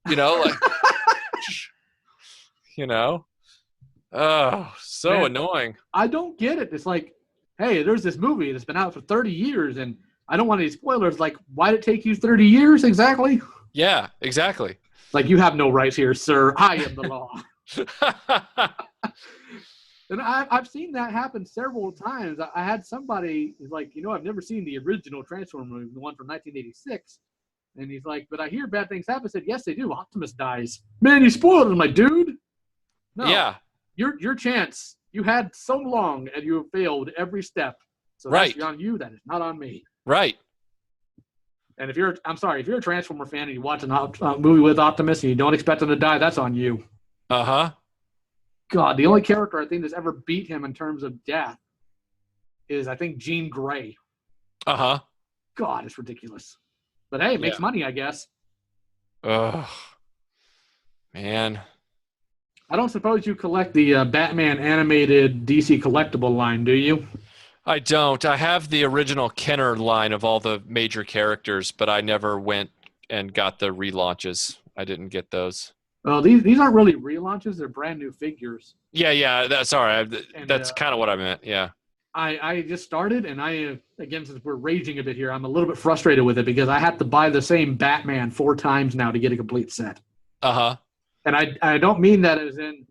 Oh, so annoying. I don't get it. It's like, hey, there's this movie that's been out for 30 years, and I don't want any spoilers. Like, why did it take you 30 years exactly? Yeah, exactly. Like, you have no rights here, sir. I am the law. And I've seen that happen several times. I had somebody who's like, I've never seen the original Transformer movie, the one from 1986. And he's like, but I hear bad things happen. I said, yes, they do. Optimus dies. Man, he spoiled it. I'm like, dude. No. Yeah. Your chance. You had so long, and you have failed every step. So right. That's on you. That is not on me. Right. And if you're a Transformer fan and you watch a movie with Optimus and you don't expect him to die, that's on you. Uh-huh. God, the only character I think that's ever beat him in terms of death is, I think, Jean Grey. Uh-huh. God, it's ridiculous. But hey, it makes money, I guess. Ugh. Man. I don't suppose you collect the Batman animated DC collectible line, do you? I don't. I have the original Kenner line of all the major characters, but I never went and got the relaunches. I didn't get those. Oh, these aren't really relaunches. They're brand new figures. Yeah. That's all right. That's kind of what I meant. Yeah. I just started, and again, since we're raging a bit here, I'm a little bit frustrated with it because I have to buy the same Batman 4 times now to get a complete set. Uh-huh. And I don't mean that as in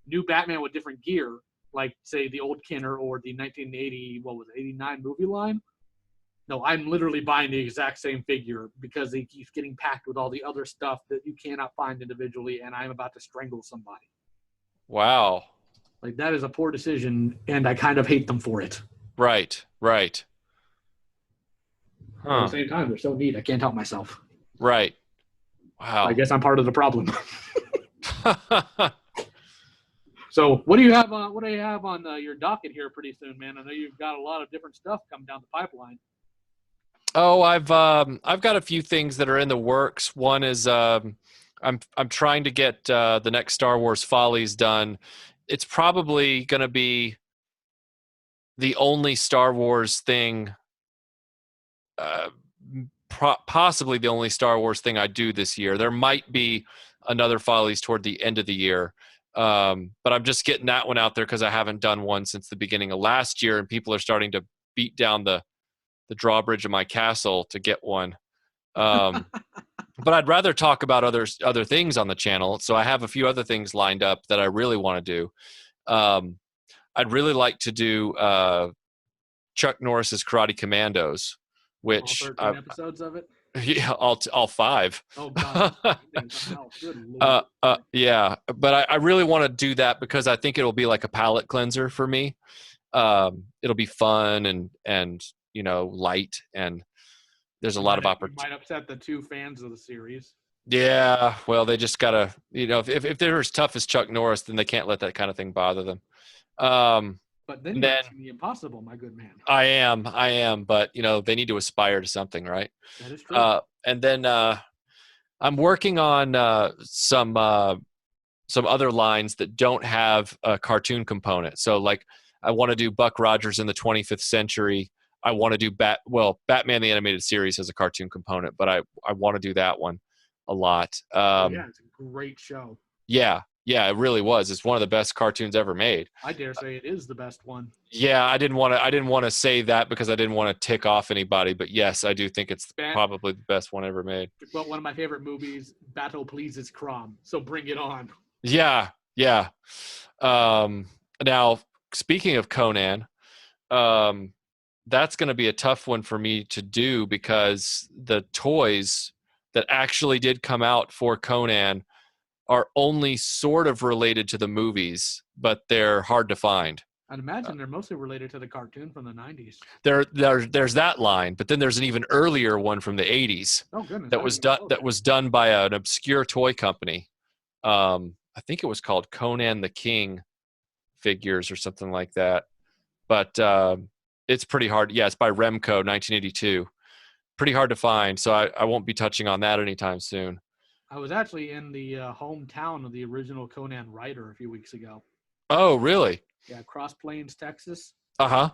new Batman with different gear, like, say, the old Kenner or the 89 movie line. No, I'm literally buying the exact same figure because it keeps getting packed with all the other stuff that you cannot find individually, and I'm about to strangle somebody. Wow. Like, that is a poor decision, and I kind of hate them for it. Right. Huh. At the same time, they're so neat, I can't help myself. Right. Wow. I guess I'm part of the problem. So what do you have on your docket here pretty soon, man? I know you've got a lot of different stuff coming down the pipeline. Oh, I've got a few things that are in the works. One is I'm trying to get the next Star Wars Follies done. It's probably going to be the only Star Wars thing, possibly the only Star Wars thing I do this year. There might be another Follies toward the end of the year. But I'm just getting that one out there because I haven't done one since the beginning of last year, and people are starting to beat down the drawbridge of my castle to get one. But I'd rather talk about other things on the channel. So I have a few other things lined up that I really want to do. I'd really like to do Chuck Norris's Karate Commandos, which all 13 episodes of it. Yeah, all 5. Oh God! Good Lord. Yeah, but I really want to do that because I think it'll be like a palate cleanser for me. It'll be fun and light, and there's a lot of opportunity. Might upset the 2 fans of the series. Yeah, well, they just gotta, if they're as tough as Chuck Norris, then they can't let that kind of thing bother them. But then you're asking the impossible, my good man. I am, but they need to aspire to something, right? That is true. And then I'm working on some other lines that don't have a cartoon component. So like I want to do Buck Rogers in the 25th century. I want to do Batman the Animated Series has a cartoon component, but I want to do that one a lot. Yeah, it's a great show. Yeah, it really was. It's one of the best cartoons ever made. I dare say it is the best one. Yeah, I didn't want to say that because I didn't want to tick off anybody, but yes, I do think it's probably the best one ever made. Well, one of my favorite movies, Battle Pleases Crom, so bring it on. Yeah. Now, speaking of Conan, that's going to be a tough one for me to do because the toys that actually did come out for Conan are only sort of related to the movies, but they're hard to find. I'd imagine they're mostly related to the cartoon from the 90s. There's that line, but then there's an even earlier one from the 80s. Oh goodness! That was done by an obscure toy company. I think it was called Conan the King Figures or something like that. But it's pretty hard. Yeah, it's by Remco, 1982. Pretty hard to find, so I won't be touching on that anytime soon. I was actually in the hometown of the original Conan writer a few weeks ago. Oh, really? Yeah, Cross Plains, Texas. Uh-huh.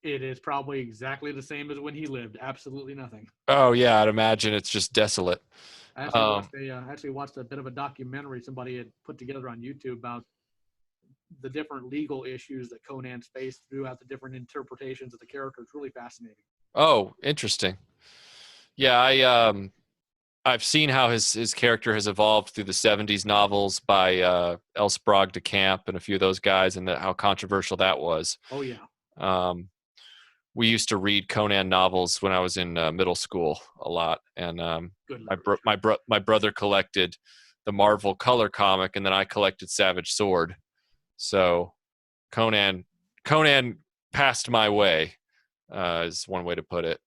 It is probably exactly the same as when he lived. Absolutely nothing. Oh, yeah, I'd imagine it's just desolate. I actually watched a bit of a documentary somebody had put together on YouTube about the different legal issues that Conan's faced throughout the different interpretations of the character. It's really fascinating. Oh, interesting. Yeah, I've seen how his character has evolved through the 70s novels by L. Sprague de Camp and a few of those guys, and how controversial that was. Oh, yeah. We used to read Conan novels when I was in middle school a lot, and my brother collected the Marvel color comic, and then I collected Savage Sword. So Conan passed my way, is one way to put it.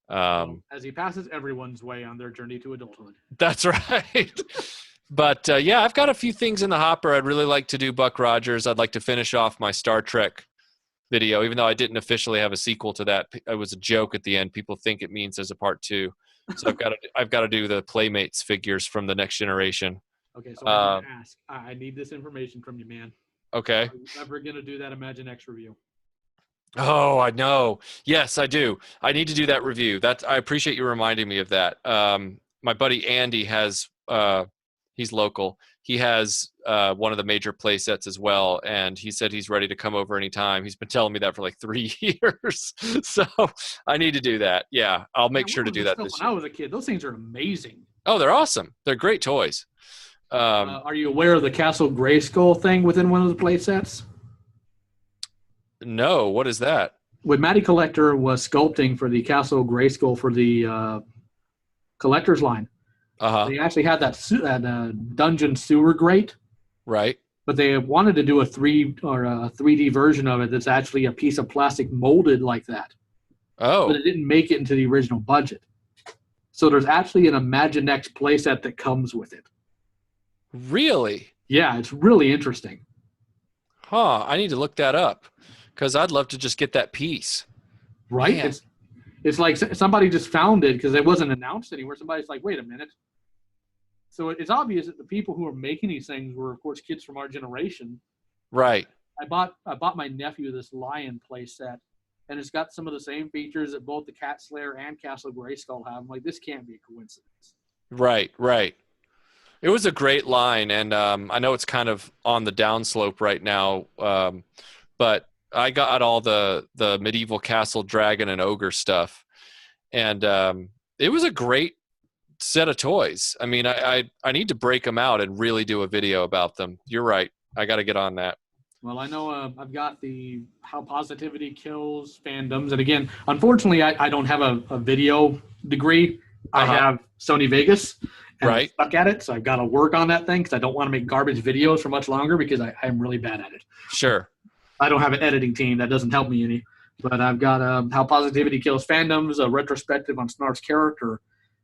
As he passes everyone's way on their journey to adulthood. That's right. But yeah, I've got a few things in the hopper. I'd really like to do Buck Rogers. I'd like to finish off my Star Trek video, even though I didn't officially have a sequel to that. It was a joke at the end. People think it means there's a part 2. So I've got to do the Playmates figures from the Next Generation. Okay, so I'm going to ask. I need this information from you, man. Okay. Are you ever going to do that Imagine X review? Oh, I know. Yes, I do. I need to do that review. I appreciate you reminding me of that. My buddy Andy has, he's local. He has one of the major play sets as well, and he said he's ready to come over anytime. He's been telling me that for like 3 years. So I need to do that. Yeah, I'll make sure to do that this year. When I was a kid, those things are amazing. Oh, they're awesome. They're great toys. Are you aware of the Castle Grayskull thing within one of the play sets? No, what is that? When Matty Collector was sculpting for the Castle Grayskull for the collector's line, they actually had that dungeon sewer grate, right? But they wanted to do a 3D version of it that's actually a piece of plastic molded like that. Oh, but it didn't make it into the original budget. So there's actually an Imaginext playset that comes with it. Really? Yeah, it's really interesting. Huh? I need to look that up because I'd love to just get that piece. Right? Man. It's like somebody just found it because it wasn't announced anywhere. Somebody's like, wait a minute. So it's obvious that the people who are making these things were, of course, kids from our generation. Right. I bought my nephew this lion playset, and it's got some of the same features that both the Cat Slayer and Castle Grayskull have. I'm like, this can't be a coincidence. Right. It was a great line, and I know it's kind of on the downslope right now, but I got all the medieval castle dragon and ogre stuff, and it was a great set of toys. I mean, I need to break them out and really do a video about them. You're right. I got to get on that. Well, I know I've got the How Positivity Kills Fandoms, and again, unfortunately, I don't have a video degree. I have Sony Vegas. And I'm stuck at it, so I've got to work on that thing because I don't want to make garbage videos for much longer because I'm really bad at it. Sure. I don't have an editing team. That doesn't help me any. But I've got How Positivity Kills Fandoms, a retrospective on Snarf's character.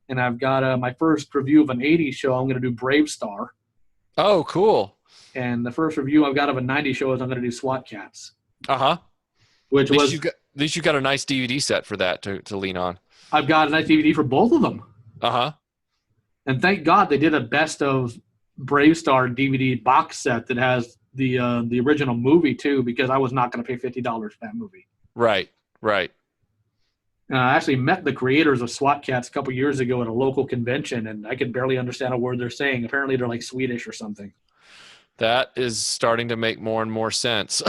And I've got my first review of an 80s show. I'm going to do Brave Star. Oh, cool. And the first review I've got of a 90s show is I'm going to do SWAT Cats. Which was at least you got a nice DVD set for that to lean on. I've got a nice DVD for both of them. And thank God they did a best of Brave Star DVD box set that has the original movie too, because I was not going to pay $50 for that movie. Right. I actually met the creators of SWAT Cats a couple years ago at a local convention, and I could barely understand a word they're saying. Apparently, they're like Swedish or something. That is starting to make more and more sense.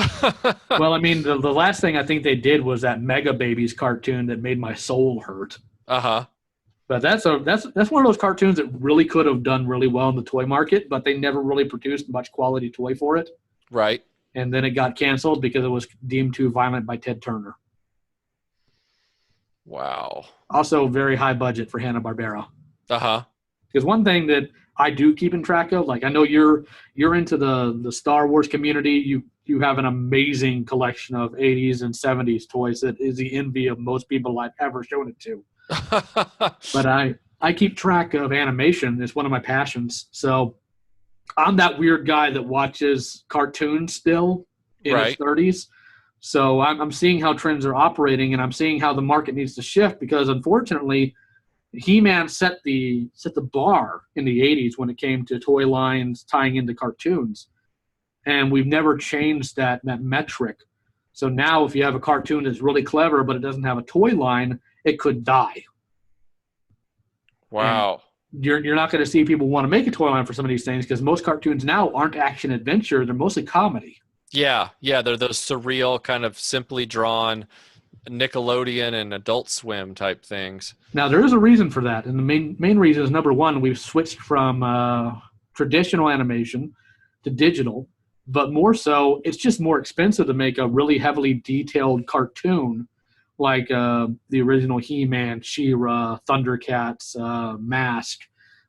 Well, I mean, the last thing I think they did was that Mega Babies cartoon that made my soul hurt. Uh-huh. But that's one of those cartoons that really could have done really well in the toy market, but they never really produced much quality toy for it. Right. And then it got canceled because it was deemed too violent by Ted Turner. Wow. Also, very high budget for Hanna-Barbera. Uh-huh. Because one thing that I do keep in track of, like I know you're into the Star Wars community. You have an amazing collection of 80s and 70s toys that is the envy of most people I've ever shown it to. But I keep track of animation. It's one of my passions. So I'm that weird guy that watches cartoons still in his 30s. So I'm seeing how trends are operating, and I'm seeing how the market needs to shift, because unfortunately He-Man set the bar in the 80s when it came to toy lines tying into cartoons. And we've never changed that metric. So now if you have a cartoon that's really clever but it doesn't have a toy line, it could die. Wow. And you're not going to see people want to make a toy line for some of these things, because most cartoons now aren't action adventure. They're mostly comedy. Yeah. They're those surreal, kind of simply drawn Nickelodeon and Adult Swim type things. Now, there is a reason for that. And the main reason is, number one, we've switched from traditional animation to digital. But more so, it's just more expensive to make a really heavily detailed cartoon like the original He-Man, She-Ra, Thundercats, Mask.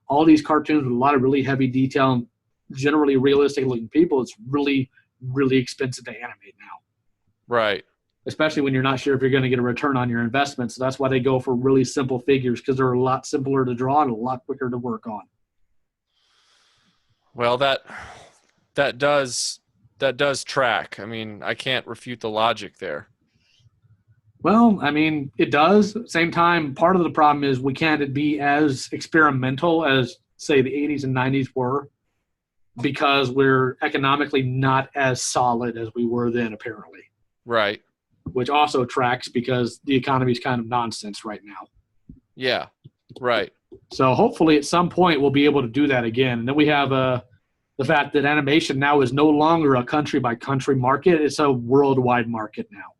All these cartoons with a lot of really heavy detail and generally realistic-looking people. It's really, really expensive to animate now. Right. Especially when you're not sure if you're going to get a return on your investment. So that's why they go for really simple figures, because they're a lot simpler to draw and a lot quicker to work on. Well, that does track. I mean, I can't refute the logic there. Well, I mean, it does. At the same time, part of the problem is we can't be as experimental as, say, the 80s and 90s were, because we're economically not as solid as we were then, apparently. Right. Which also tracks, because the economy is kind of nonsense right now. Yeah, right. So hopefully at some point we'll be able to do that again. And then we have the fact that animation now is no longer a country-by-country market. It's a worldwide market now.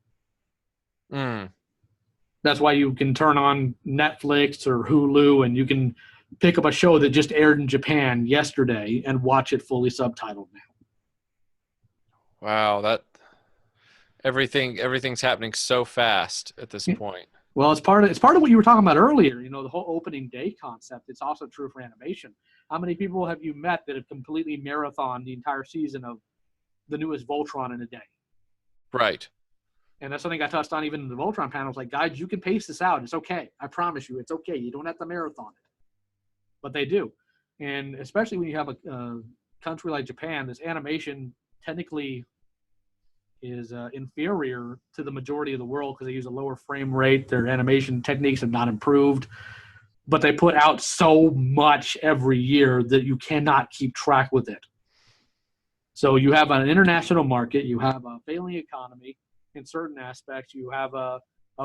That's why you can turn on Netflix or Hulu and you can pick up a show that just aired in Japan yesterday and watch it fully subtitled now. Wow, that everything's happening so fast at this point. Well, it's part of what you were talking about earlier. You know, the whole opening day concept. It's also true for animation. How many people have you met that have completely marathoned the entire season of the newest Voltron in a day? Right. And that's something I touched on even in the Voltron panels. Like, guys, you can pace this out. It's okay. I promise you, it's okay. You don't have to marathon it. But they do. And especially when you have a country like Japan, this animation technically is inferior to the majority of the world because they use a lower frame rate. Their animation techniques have not improved. But they put out so much every year that you cannot keep track with it. So you have an international market. You have a failing economy. In certain aspects, you have a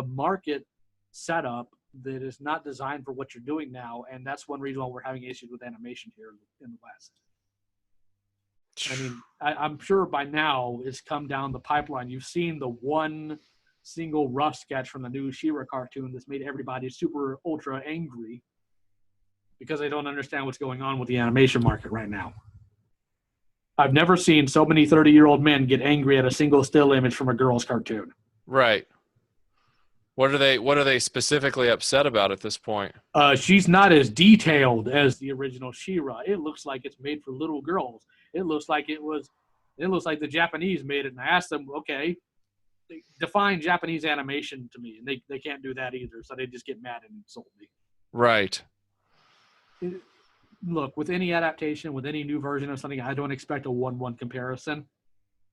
market setup that is not designed for what you're doing now, and that's one reason why we're having issues with animation here in the West. I mean, I'm sure by now it's come down the pipeline. You've seen the one single rough sketch from the new She-Ra cartoon that's made everybody super ultra angry because they don't understand what's going on with the animation market right now. I've never seen so many 30-year-old men get angry at a single still image from a girl's cartoon. Right. What are they specifically upset about at this point? She's not as detailed as the original She-Ra. It looks like it's made for little girls. It looks like the Japanese made it. And I asked them, okay, define Japanese animation to me. And they can't do that either. So they just get mad and insult me. Right. Look, with any adaptation, with any new version of something, I don't expect a 1-1 comparison.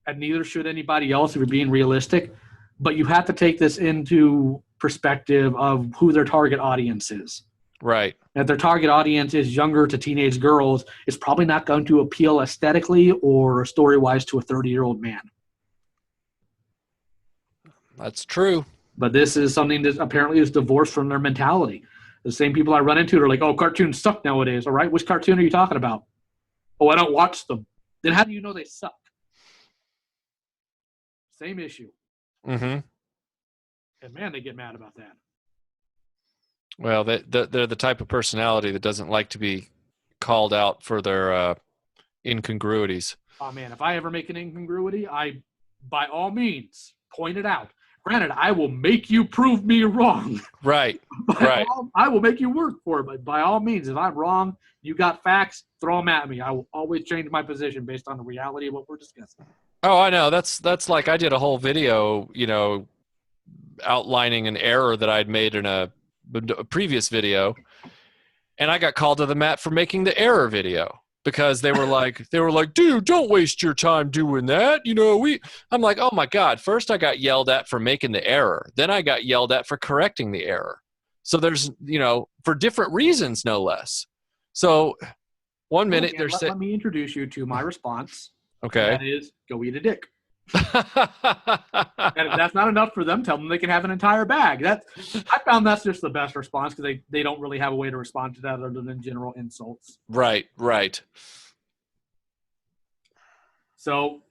And neither should anybody else if you're being realistic. But you have to take this into perspective of who their target audience is. Right. And if their target audience is younger to teenage girls, it's probably not going to appeal aesthetically or story-wise to a 30-year-old man. That's true. But this is something that apparently is divorced from their mentality. The same people I run into are like, oh, cartoons suck nowadays. All right, which cartoon are you talking about? Oh, I don't watch them. Then how do you know they suck? Same issue. Mm-hmm. And man, they get mad about that. Well, they're the type of personality that doesn't like to be called out for their incongruities. Oh man, if I ever make an incongruity, I, by all means, point it out. Granted, I will make you prove me wrong. Right. Right. I will make you work for it. But by all means, if I'm wrong, you got facts, throw them at me. I will always change my position based on the reality of what we're discussing. Oh, I know. That's like I did a whole video, outlining an error that I'd made in a previous video, and I got called to the mat for making the error video because they were like, dude, don't waste your time doing that. I'm like, oh my God. First I got yelled at for making the error. Then I got yelled at for correcting the error. So there's, for different reasons, no less. So one minute they're saying, let me introduce you to my response. Okay. That is, go eat a dick. And if that's not enough for them, tell them they can have an entire bag. I found that's just the best response because they don't really have a way to respond to that other than general insults. Right. So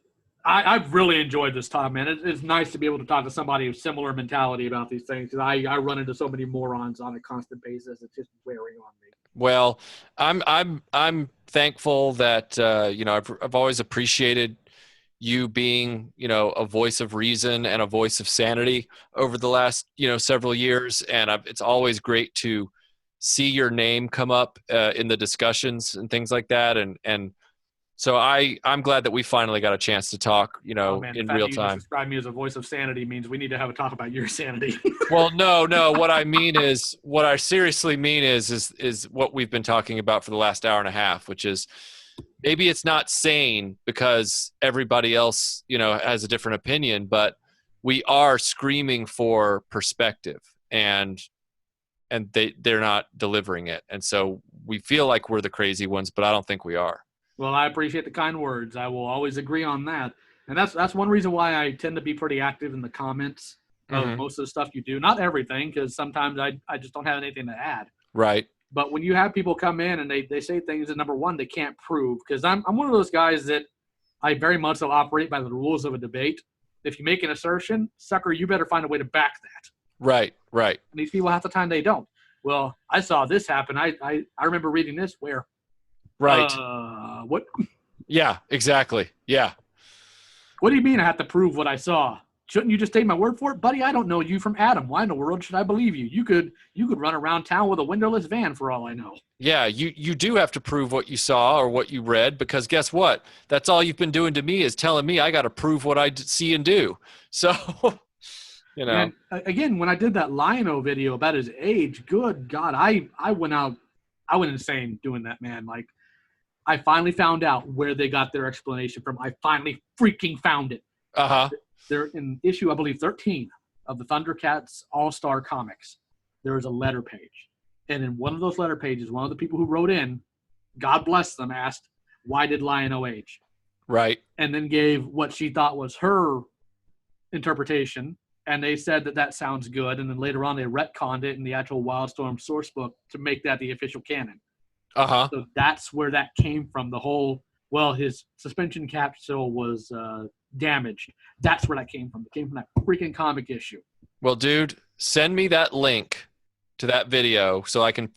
I've really enjoyed this time, man. It's nice to be able to talk to somebody with similar mentality about these things because I run into so many morons on a constant basis. It's just wearing on me. Well, I'm thankful that I've always appreciated you being a voice of reason and a voice of sanity over the last several years, and it's always great to see your name come up in the discussions and things like that, and so I'm glad that we finally got a chance to talk in real time. Describe me as a voice of sanity means we need to have a talk about your sanity. Well, no. What I seriously mean is what we've been talking about for the last hour and a half, which is maybe it's not sane because everybody else, has a different opinion, but we are screaming for perspective and they're not delivering it. And so we feel like we're the crazy ones, but I don't think we are. Well, I appreciate the kind words. I will always agree on that. And that's one reason why I tend to be pretty active in the comments of most of the stuff you do. Not everything, because sometimes I just don't have anything to add. Right. But when you have people come in and they say things that, number one, they can't prove, because I'm one of those guys that I very much will operate by the rules of a debate. If you make an assertion, sucker, you better find a way to back that. Right. And these people, half the time, they don't. Well, I saw this happen. I remember reading this where. Right. What? Yeah, exactly. Yeah. What do you mean I have to prove what I saw? Shouldn't you just take my word for it? Buddy, I don't know you from Adam. Why in the world should I believe you? You could run around town with a windowless van for all I know. Yeah, you do have to prove what you saw or what you read, because guess what? That's all you've been doing to me is telling me I got to prove what I see and do. So, And again, when I did that Lion-O video about his age, good God, I went insane doing that, man. Like, I finally found out where they got their explanation from. I finally freaking found it. They're in issue, I believe, 13 of the Thundercats All-Star Comics. There is a letter page. And in one of those letter pages, one of the people who wrote in, God bless them, asked, why did Lion-O age? Right. And then gave what she thought was her interpretation. And they said that sounds good. And then later on, they retconned it in the actual Wildstorm source book to make that the official canon. So that's where that came from. The whole, his suspension capsule was damaged. That's where that came from. It came from that freaking comic issue. Well, dude, send me that link to that video so I can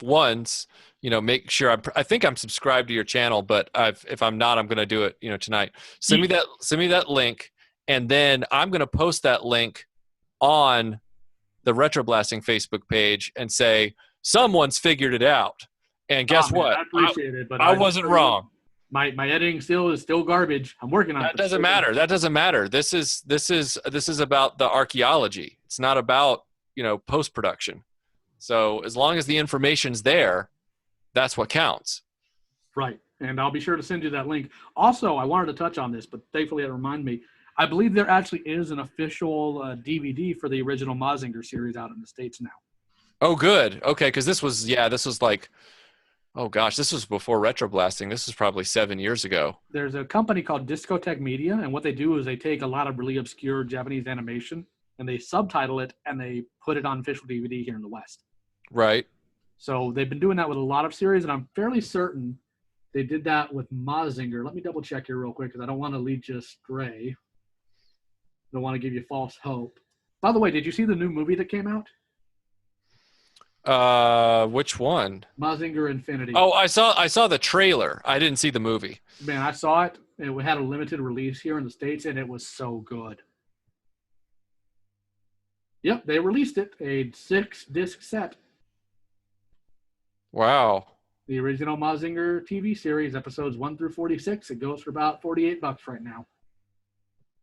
make sure I think I'm subscribed to your channel, but if I'm not, I'm going to do it, tonight. Send me that link, and then I'm going to post that link on the Retroblasting Facebook page and say someone's figured it out. And guess what? I appreciate it, but I wasn't wrong. My editing is still garbage. I'm working on it. That doesn't matter. This is about the archaeology. It's not about post-production. So as long as the information's there, that's what counts. Right. And I'll be sure to send you that link. Also, I wanted to touch on this, but thankfully it reminded me. I believe there actually is an official DVD for the original Mazinger series out in the States now. Oh, good. Okay, because this was like, oh gosh, this was before Retroblasting. This was probably 7 years ago. There's a company called Discotech Media, and what they do is they take a lot of really obscure Japanese animation and they subtitle it and they put it on official DVD here in the West. Right. So they've been doing that with a lot of series, and I'm fairly certain they did that with Mazinger. Let me double check here real quick because I don't want to lead you astray. Don't want to give you false hope. By the way, did you see the new movie that came out? Which one? Mazinger Infinity. Oh, I saw the trailer. I didn't see the movie. Man, I saw it. It had a limited release here in the States, and it was so good. Yep, they released it, a 6-disc set. Wow. The original Mazinger TV series, episodes 1 through 46. It goes for about $48 right now.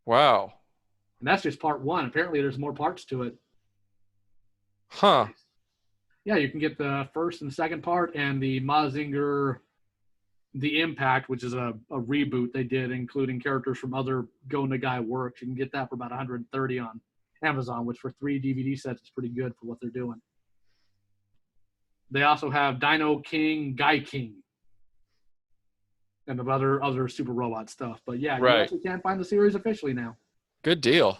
Wow. And that's just part one. Apparently, there's more parts to it. Huh. Yeah, you can get the first and second part and the Mazinger The Impact, which is a reboot they did, including characters from other Go Nagai works. You can get that for about $130 on Amazon, which for 3 DVD sets is pretty good for what they're doing. They also have Dino King, Guy King, and the other super robot stuff. But yeah, Right. You actually can find the series officially now. Good deal.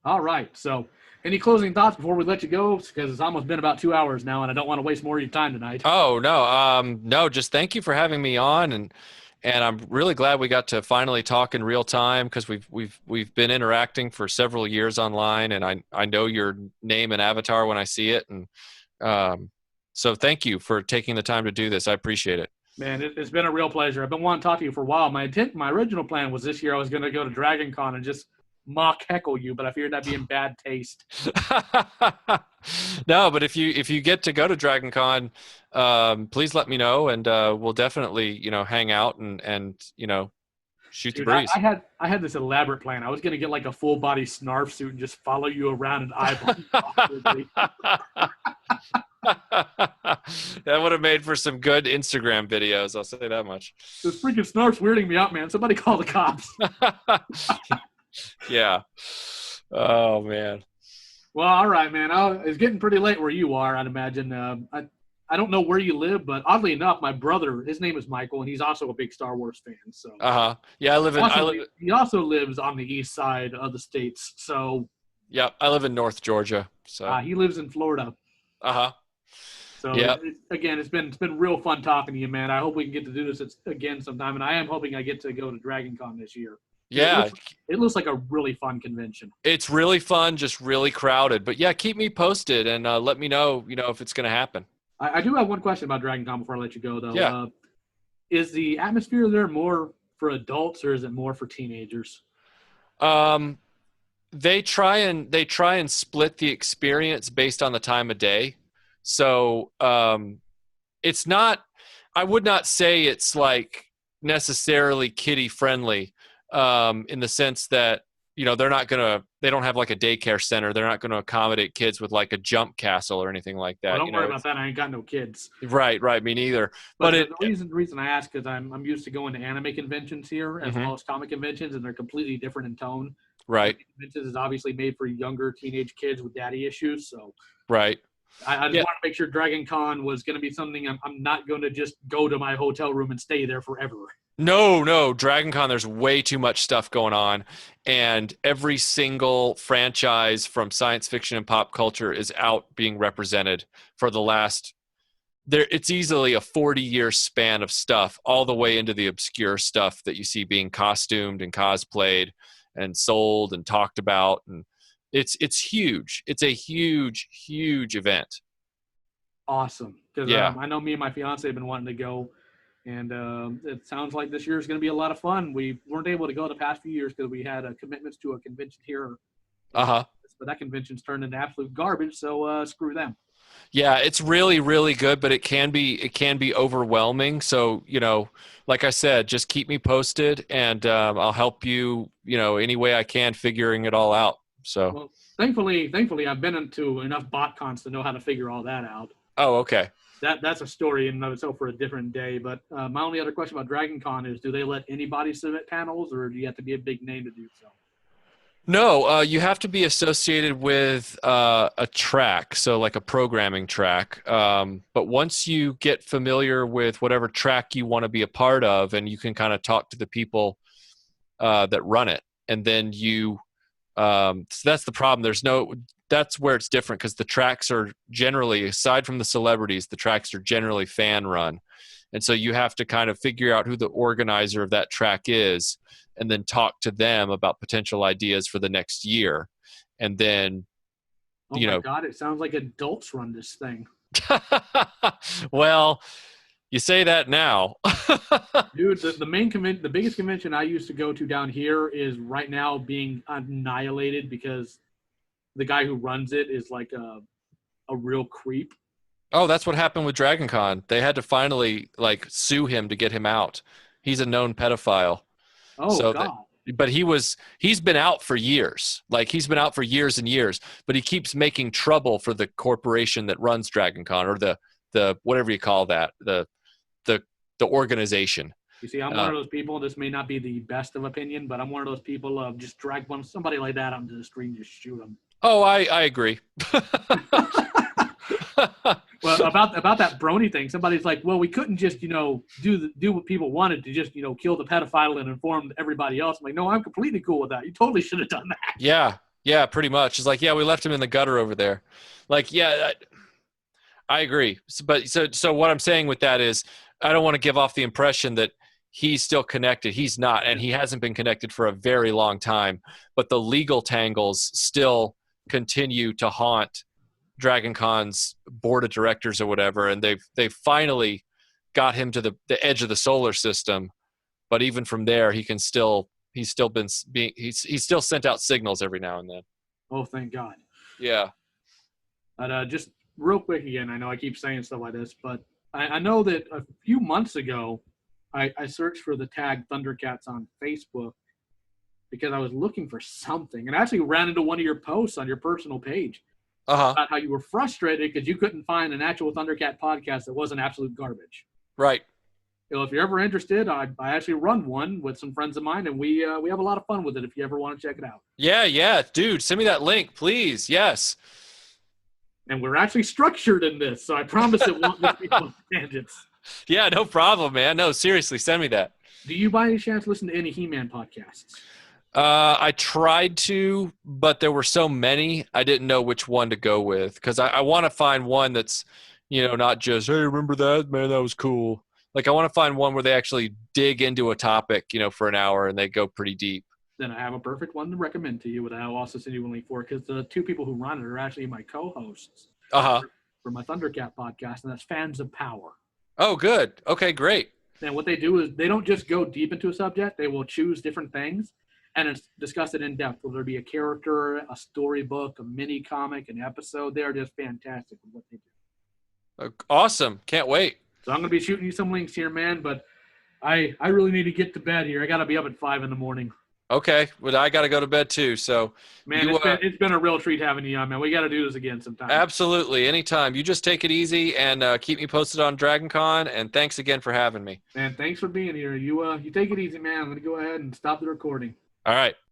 All right. So any closing thoughts before we let you go? Because it's almost been about 2 hours now, and I don't want to waste more of your time tonight. Oh, no. No, just thank you for having me on, and I'm really glad we got to finally talk in real time because we've been interacting for several years online, and I know your name and avatar when I see it, and so thank you for taking the time to do this. I appreciate it. Man, it's been a real pleasure. I've been wanting to talk to you for a while. My original plan was this year I was going to go to Dragon Con and just mock heckle you, but I figured that'd be in bad taste. No, but if you get to go to Dragon Con, please let me know, and we'll definitely hang out and shoot the breeze. I had this elaborate plan. I was going to get like a full body snarf suit and just follow you around and eyeball you. That would have made for some good Instagram videos. I'll say that much. This freaking snarf's weirding me out, man. Somebody call the cops. Yeah. Oh man. Well, all right, man. It's getting pretty late where you are, I'd imagine. I don't know where you live, but oddly enough, my brother, his name is Michael, and he's also a big Star Wars fan. So. Yeah, He also lives on the east side of the states. So. Yeah, I live in North Georgia. So. He lives in Florida. So yep. It's been real fun talking to you, man. I hope we can get to do this again sometime, and I am hoping I get to go to Dragon Con this year. Yeah. It looks like a really fun convention. It's really fun, just really crowded. But yeah, keep me posted and let me know, if it's going to happen. I do have one question about Dragon Con before I let you go, though. Yeah. Is the atmosphere there more for adults or is it more for teenagers? They try and split the experience based on the time of day. So it's not. I would not say it's like necessarily kiddie friendly. In the sense that they don't have like a daycare center. They're not going to accommodate kids with like a jump castle or anything like that. Well, don't worry about that. I ain't got no kids. Right. Me neither. But the reason I ask is I'm used to going to anime conventions here as well as comic conventions, and they're completely different in tone. Right. Conventions is obviously made for younger teenage kids with daddy issues. So. Right. I just want to make sure Dragon Con was going to be something I'm not going to just go to my hotel room and stay there forever. No, Dragon Con, there's way too much stuff going on, and every single franchise from science fiction and pop culture is out being represented for the last it's easily a 40-year span of stuff, all the way into the obscure stuff that you see being costumed and cosplayed and sold and talked about, and it's huge. It's a huge event. Awesome. Because yeah. I know me and my fiance have been wanting to go. And it sounds like this year is going to be a lot of fun. We weren't able to go the past few years because we had commitments to a convention here. But that convention's turned into absolute garbage, so screw them. Yeah, it's really, really good, but it can be overwhelming. So, like I said, just keep me posted, and I'll help you, any way I can figuring it all out. So, well, thankfully, I've been into enough bot cons to know how to figure all that out. Oh, okay. That's a story in and of itself for a different day. But my only other question about Dragon Con is, do they let anybody submit panels, or do you have to be a big name to do so? No, you have to be associated with a track, so like a programming track. But once you get familiar with whatever track you want to be a part of, and you can kind of talk to the people that run it, and then so that's the problem. That's where it's different because the tracks are generally, aside from the celebrities, the tracks are generally fan run. And so you have to kind of figure out who the organizer of that track is and then talk to them about potential ideas for the next year. And then, Oh my God, it sounds like adults run this thing. well, you say that now. Dude, the biggest convention I used to go to down here is right now being annihilated because the guy who runs it is like a real creep. Oh, that's what happened with Dragon Con. They had to finally like sue him to get him out. He's a known pedophile. Oh So that, God. but he's been out for years. Like he's been out for years and years, but he keeps making trouble for the corporation that runs Dragon Con, or the whatever you call that, the organization. You see, I'm one of those people. This may not be the best of opinion, but I'm one of those people of just drag somebody like that onto the screen, just shoot them. Oh, I agree. Well, about that brony thing, somebody's like, well, we couldn't just, do what people wanted to just, kill the pedophile and inform everybody else. I'm like, no, I'm completely cool with that. You totally should have done that. Yeah, pretty much. It's like, yeah, we left him in the gutter over there. Like, yeah, I agree. But so what I'm saying with that is, I don't want to give off the impression that he's still connected. He's not, and he hasn't been connected for a very long time. But the legal tangles still continue to haunt Dragon Con's board of directors or whatever, and they've finally got him to the edge of the solar system. But even from there, he's still sent out signals every now and then. Oh, thank God. Yeah. But just real quick again, I know I keep saying stuff like this, but I know that a few months ago, I searched for the tag Thundercats on Facebook because I was looking for something, and I actually ran into one of your posts on your personal page. About how you were frustrated because you couldn't find an actual Thundercat podcast that wasn't absolute garbage. Right. If you're ever interested, I actually run one with some friends of mine, and we have a lot of fun with it if you ever want to check it out. Yeah, dude, send me that link, please. Yes. And we're actually structured in this, so I promise it won't just be on tangents. Yeah, no problem, man. No, seriously, send me that. Do you by any chance listen to any He-Man podcasts? I tried to, but there were so many, I didn't know which one to go with because I want to find one that's, not just, hey, remember that? Man, that was cool. Like I want to find one where they actually dig into a topic, for an hour and they go pretty deep. Then I have a perfect one to recommend to you that I'll also send you a link for because the two people who run it are actually my co-hosts for my Thundercat podcast, and that's Fans of Power. Oh, good. Okay, great. And what they do is they don't just go deep into a subject. They will choose different things and discuss it in depth, whether it be a character, a storybook, a mini comic, an episode. They're just fantastic with what they do. Awesome. Can't wait. So I'm going to be shooting you some links here, man, but I really need to get to bed here. I got to be up at 5 a.m. Okay. Well, I got to go to bed too. So, man, it's been a real treat having you on, man. We got to do this again sometime. Absolutely. Anytime. You just take it easy and keep me posted on Dragon Con. And thanks again for having me. Man, thanks for being here. You take it easy, man. I'm going to go ahead and stop the recording. All right.